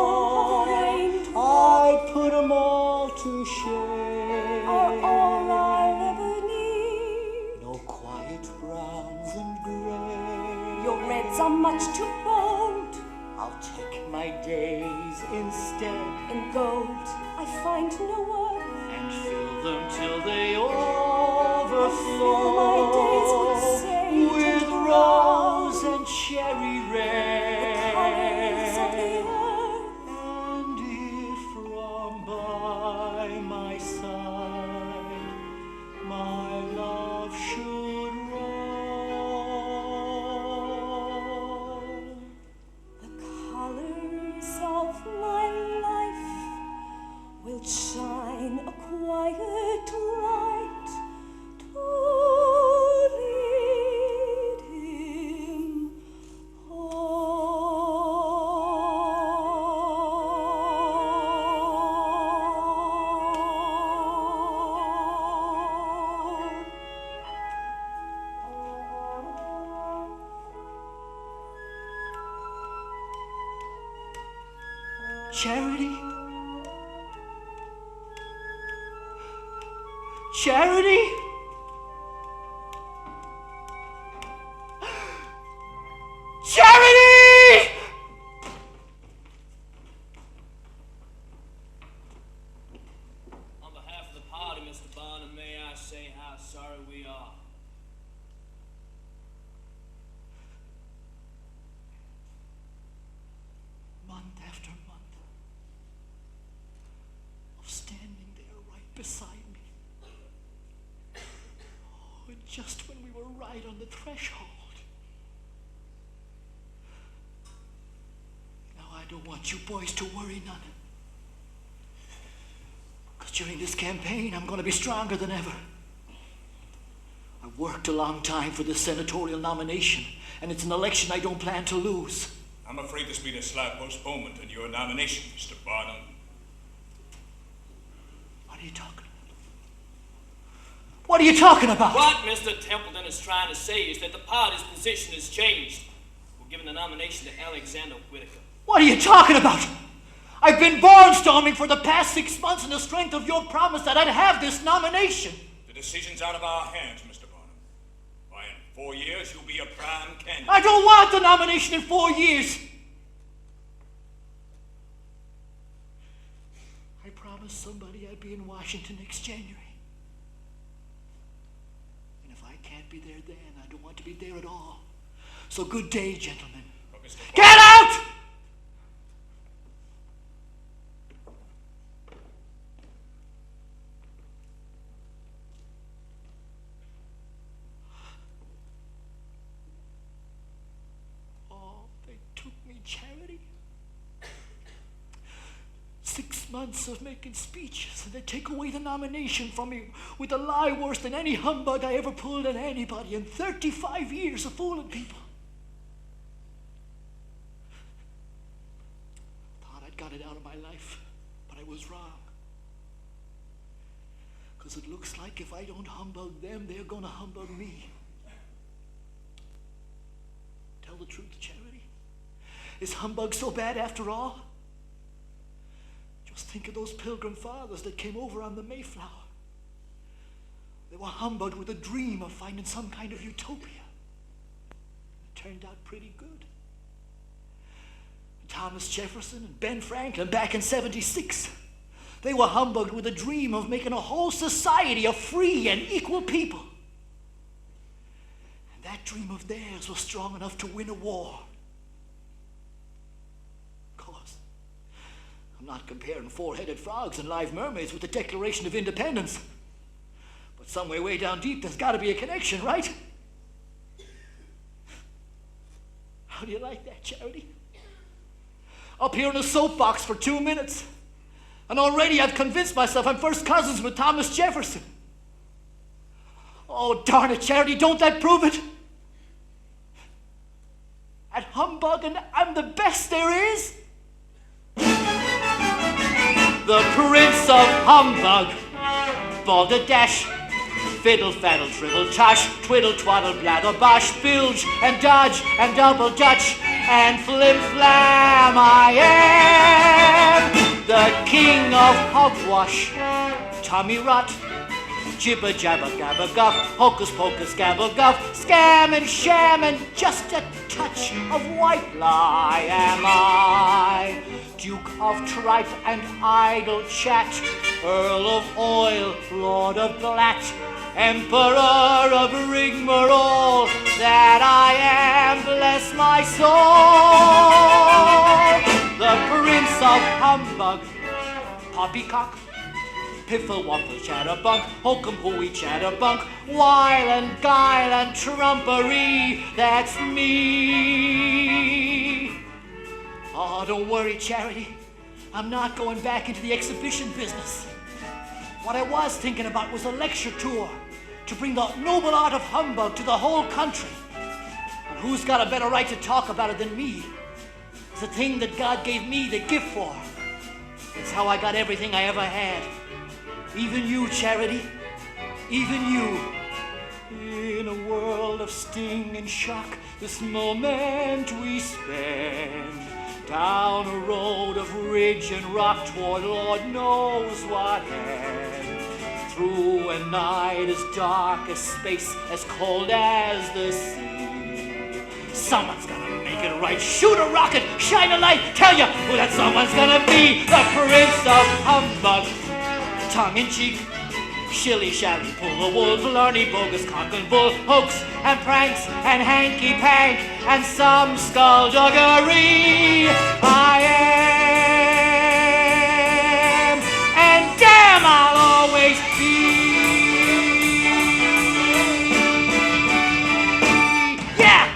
of a rainbow. I'd put 'em all to shame. Are all I'll ever need. No quiet browns and grays. Your reds are much too bold. I'll take my days instead. In gold I find no worth. And fill them till they overflow. My days with sage with and rose and cherry red. The colors of the earth. And if from by my side my love should roam, Charity? Charity? Charity! On behalf of the party, Mr. Barnum, may I say how sorry we are. Month after month of standing there right beside me. Oh, and just when we were right on the threshold. Now I don't want you boys to worry none. Because during this campaign, I'm going to be stronger than ever. I worked a long time for the senatorial nomination, and it's an election I don't plan to lose. I'm afraid there's been a slight postponement in your nomination, Mr. Barnum. What are you talking about? What are you talking about? What Mr. Templeton is trying to say is that the party's position has changed. We're giving the nomination to Alexander Whitaker. What are you talking about? I've been barnstorming for the past 6 months on the strength of your promise that I'd have this nomination. The decision's out of our hands, Mr. Barnum. Why, in 4 years, you'll be a prime candidate. I don't want the nomination in 4 years. I promised somebody I'd be in Washington next January. And if I can't be there then, I don't want to be there at all. So good day, gentlemen. Get out! Charity? 6 months of making speeches, and they take away the nomination from me with a lie worse than any humbug I ever pulled on anybody in 35 years of fooling people. Thought I'd got it out of my life, but I was wrong. Because it looks like if I don't humbug them, they're going to humbug me. Tell the truth, Charity. Is humbug so bad after all? Just think of those Pilgrim Fathers that came over on the Mayflower. They were humbugged with a dream of finding some kind of utopia. It turned out pretty good. Thomas Jefferson and Ben Franklin back in 76, they were humbugged with a dream of making a whole society of free and equal people. And that dream of theirs was strong enough to win a war. I'm not comparing four-headed frogs and live mermaids with the Declaration of Independence. But somewhere way down deep, there's got to be a connection, right? How do you like that, Charity? Up here in a soapbox for 2 minutes, and already I've convinced myself I'm first cousins with Thomas Jefferson. Oh, darn it, Charity, don't that prove it? At humbugging, I'm the best there is. The Prince of Humbug, balderdash, fiddle, faddle, tribble, tosh, twiddle, twaddle, blather, bosh, bilge, and dodge, and double dutch, and flim flam, I am the king of hogwash, Tommy Rot, jibber jabber gabber guff, hocus pocus gabble guff, scam and sham, and just a touch of white lie am I. Duke of tripe and idle chat, Earl of oil, Lord of glat, Emperor of rigmarole, that I am, bless my soul. The Prince of Humbug, Poppycock, Piffle, waffle, chatterbunk, hokum, hooey, chatterbunk, wile and guile and trumpery, that's me. Oh, don't worry, Charity. I'm not going back into the exhibition business. What I was thinking about was a lecture tour to bring the noble art of humbug to the whole country. And who's got a better right to talk about it than me? It's the thing that God gave me the gift for. It's how I got everything I ever had. Even you, Charity. Even you. In a world of sting and shock, this moment we spend down a road of bridge and rock toward Lord knows what end. Through a night as dark as space, as cold as the sea. Someone's gonna make it right. Shoot a rocket, shine a light, tell you who that someone's gonna be. The Prince of Humbug. Tongue-in-cheek, shilly-shally, pull the wool, blarney, bogus, cock and bull, hoax and pranks and hanky-pank and some skullduggery. I am, and damn, I'll always be. Yeah!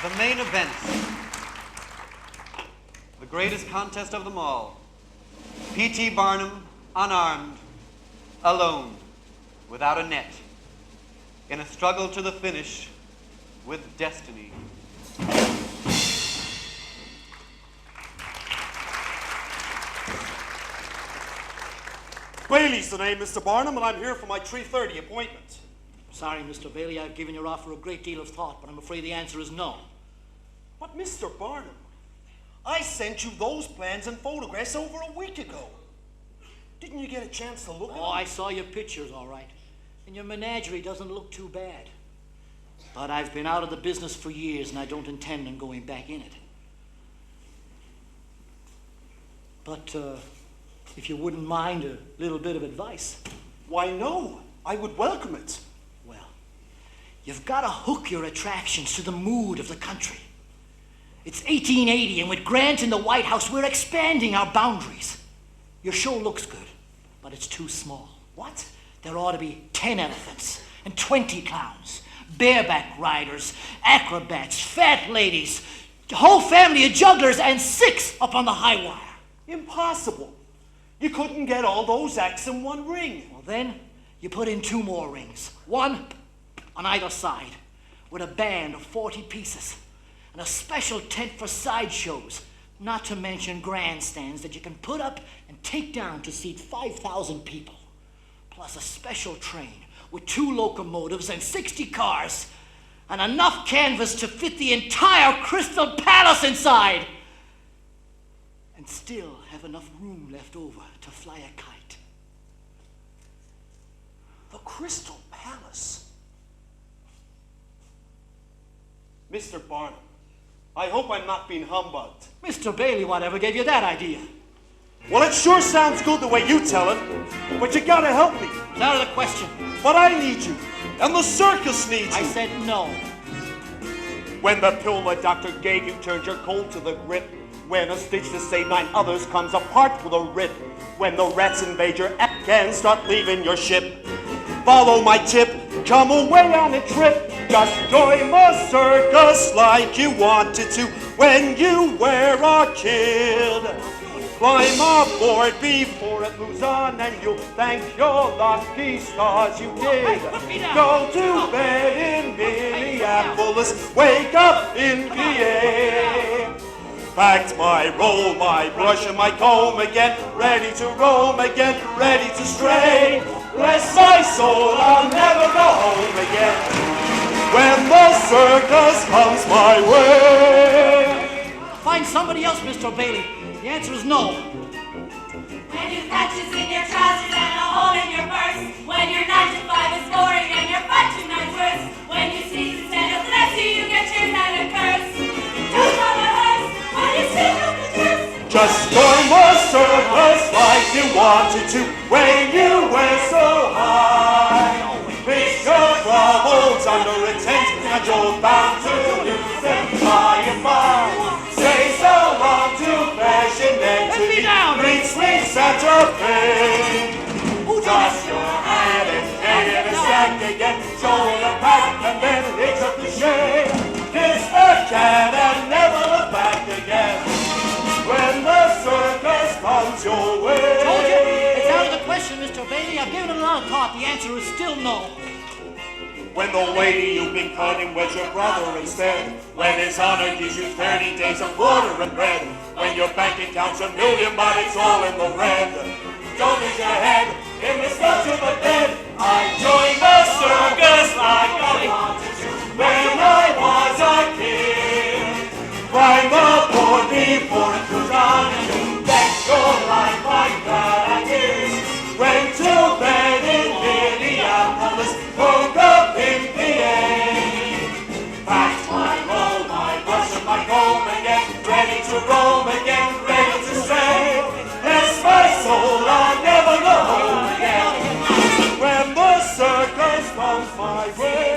The main event. The greatest contest of them all. P.T. Barnum, unarmed, alone, without a net, in a struggle to the finish with destiny. Bailey's the name, Mr. Barnum, and I'm here for my 3:30 appointment. Sorry, Mr. Bailey, I've given your offer a great deal of thought, but I'm afraid the answer is no. But Mr. Barnum, I sent you those plans and photographs over a week ago. Didn't you get a chance to look at them? Oh, I saw your pictures, all right. And your menagerie doesn't look too bad. But I've been out of the business for years, and I don't intend on going back in it. But, if you wouldn't mind a little bit of advice. Why, no. I would welcome it. Well, you've got to hook your attractions to the mood of the country. It's 1880, and with Grant in the White House, we're expanding our boundaries. Your show looks good, but it's too small. What? There ought to be 10 elephants and 20 clowns, bareback riders, acrobats, fat ladies, a whole family of jugglers, and 6 up on the high wire. Impossible. You couldn't get all those acts in one ring. Well, then, you put in 2 more rings, 1 on either side, with a band of 40 pieces, and a special tent for sideshows, not to mention grandstands that you can put up and take down to seat 5,000 people, plus a special train with 2 locomotives and 60 cars, and enough canvas to fit the entire Crystal Palace inside, and still have enough room left over to fly a kite. The Crystal Palace. Mr. Barnum, I hope I'm not being humbugged. Mr. Bailey, whatever gave you that idea? Well, it sure sounds good the way you tell it, but you gotta help me. It's out of the question. But I need you, and the circus needs you. I said no. When the pill the doctor gave you turned your cold to the grip, when a stitch to save 9 others comes apart with a rip, when the rats invade your act and start leaving your ship, follow my tip, come away on a trip. Just join the circus like you wanted to when you were a kid. Climb aboard before it moves on, and you'll thank your lucky stars you did. Go to bed in Minneapolis, wake up in PA. Packed my roll, my brush, and my comb again, ready to roam again, ready to stray. Bless my soul, I'll never go home again when the circus comes my way. Find somebody else, Mr. Bailey. The answer is no. When you've patches in your trousers and a hole in your purse, when your 9 to 5 is boring and your 5 to 9's worse, when you see the sandals left you get cheered and a curse. Don't have a hearse when you still have the juice. Just join the circus like you wanted to when you went so high. Fish your troubles under a tent and you're bound to lose them by and by. Say so long to fashion and to the green sweet Santa Fe. Toss your hat and take it a stack again. Shoulder pack and then hitch up the shade. Kiss the cat and never look back again when the circus comes your way. Told you, it's out of the question, Mr. Bailey. I've given it a lot of thought. The answer is still no. When the lady you've been cutting was your brother instead. When his honor gives you 30 days of water and bread. When your bank account's $1 million but it's all in the red. Don't lose your head in the stuff to the bed. I joined the circus like I wanted to when I wanted. to roam again, ready to stray. Bless my soul, I'll never go home again. When the circus comes my way.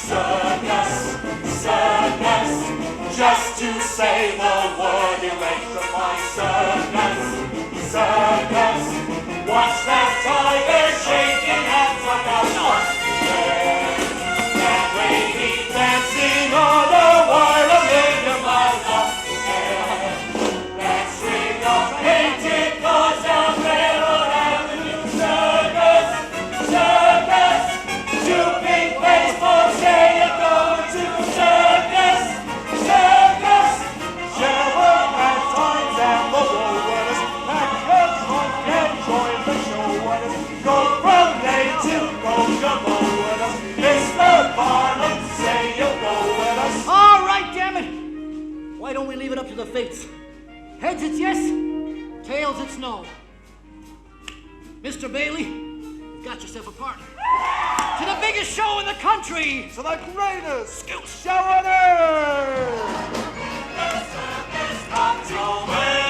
Circus, circus, just to say the word electrify. Circus, circus, watch that tiger shaking hands like a shark. That lady dancing all the while a million miles off the air. That string of painted cars down Railroad Avenue. Circus, circus, two big baseball say you're going to circus, circus. General at times and the rollers pack your trunk and join the show with us. Go from day to go with us. Mr. Barnum, say you'll go with us. All right, damn it. Why don't we leave it up to the fates? Heads it's yes, tails it's no. Mr. Bailey, you've got yourself a partner. To the biggest show in the country! To the greatest show on earth! Comes your way.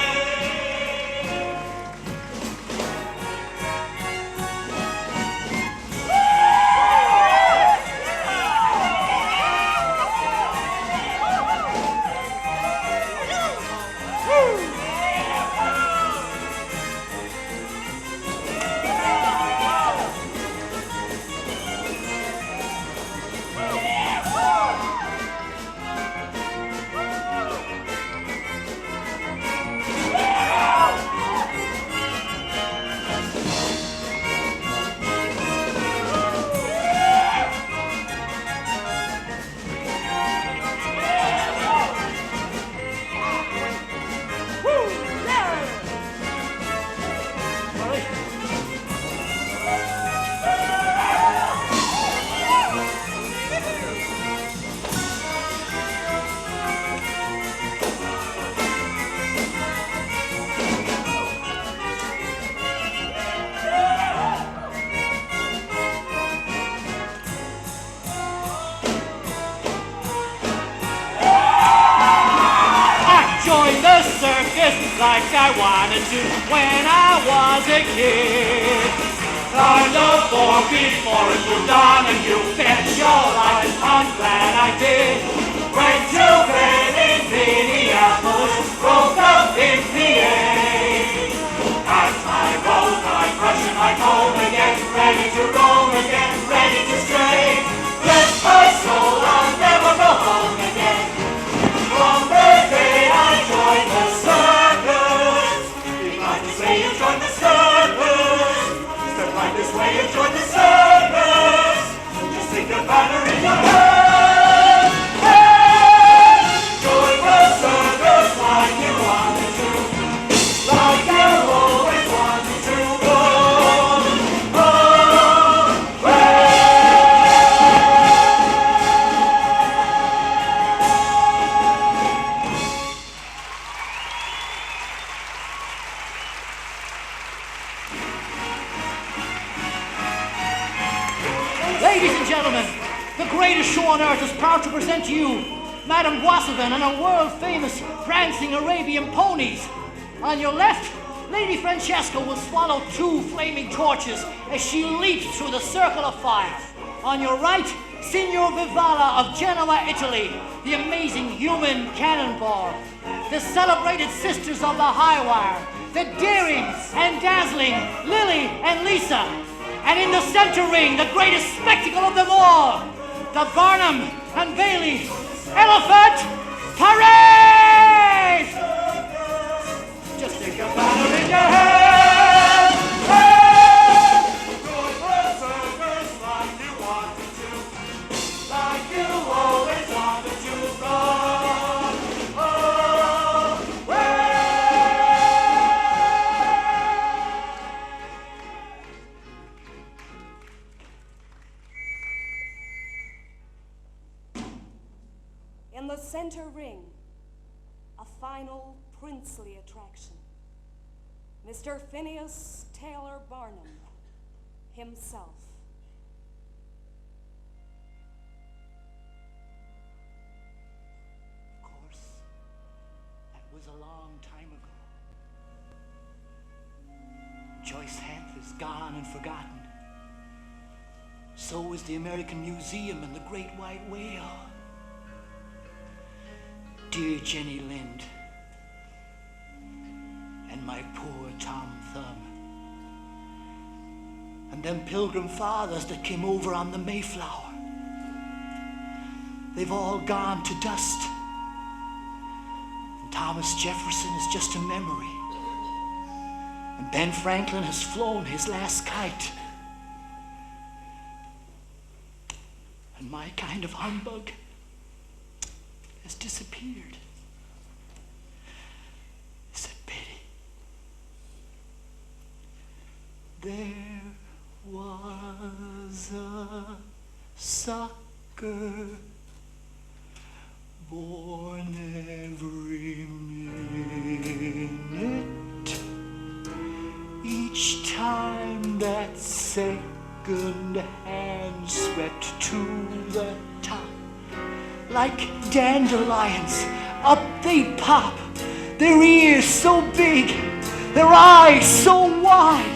Like I wanted to when I was a kid. Signed up for before it moved on, and you bet your life I'm glad I did. Went to bed in Minneapolis, woke up in PA. As I rode my brush and my comb again, ready to roam again, ready to stray. Bless my soul, I'll never go home again. From the day I joined the circus, be glad to say you joined the circus. Step right this way and join the circus. Just take a banner in your hand. Hey! Join the circus like you wanted to, like you always wanted to. Ladies and gentlemen, the greatest show on earth is proud to present to you Madame Boissevain and her world-famous prancing Arabian ponies. On your left, Lady Francesca will swallow 2 flaming torches as she leaps through the circle of fire. On your right, Signor Vivala of Genoa, Italy, the amazing human cannonball. The celebrated sisters of the high wire, the daring and dazzling Lily and Lisa. And in the center ring, the greatest spectacle of them all, the Barnum and Bailey Elephant Parade! Just take a banner in your hand! Hey! Join the circus like you wanted to, like you always wanted to. Run away! In the center ring, a final princely attraction. Mr. Phineas Taylor Barnum himself. gone and forgotten. So is the American Museum and the Great White Whale. Dear Jenny Lind, and my poor Tom Thumb, and them Pilgrim Fathers that came over on the Mayflower. They've all gone to dust. And Thomas Jefferson is just a memory. And Ben Franklin has flown his last kite. And my kind of humbug has disappeared. It's a pity. There was a sucker born every minute. Each time that second hand swept to the top, like dandelions, up they pop. Their ears so big, their eyes so wide.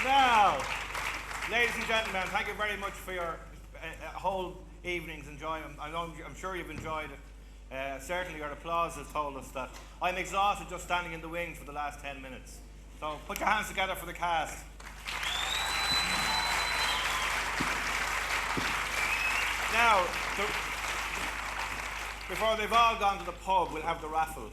Now, ladies and gentlemen, thank you very much for your whole evening's enjoyment. I'm sure you've enjoyed it. Certainly your applause has told us that. I'm exhausted just standing in the wings for the last 10 minutes. So put your hands together for the cast. Now, Before they've all gone to the pub, we'll have the raffle.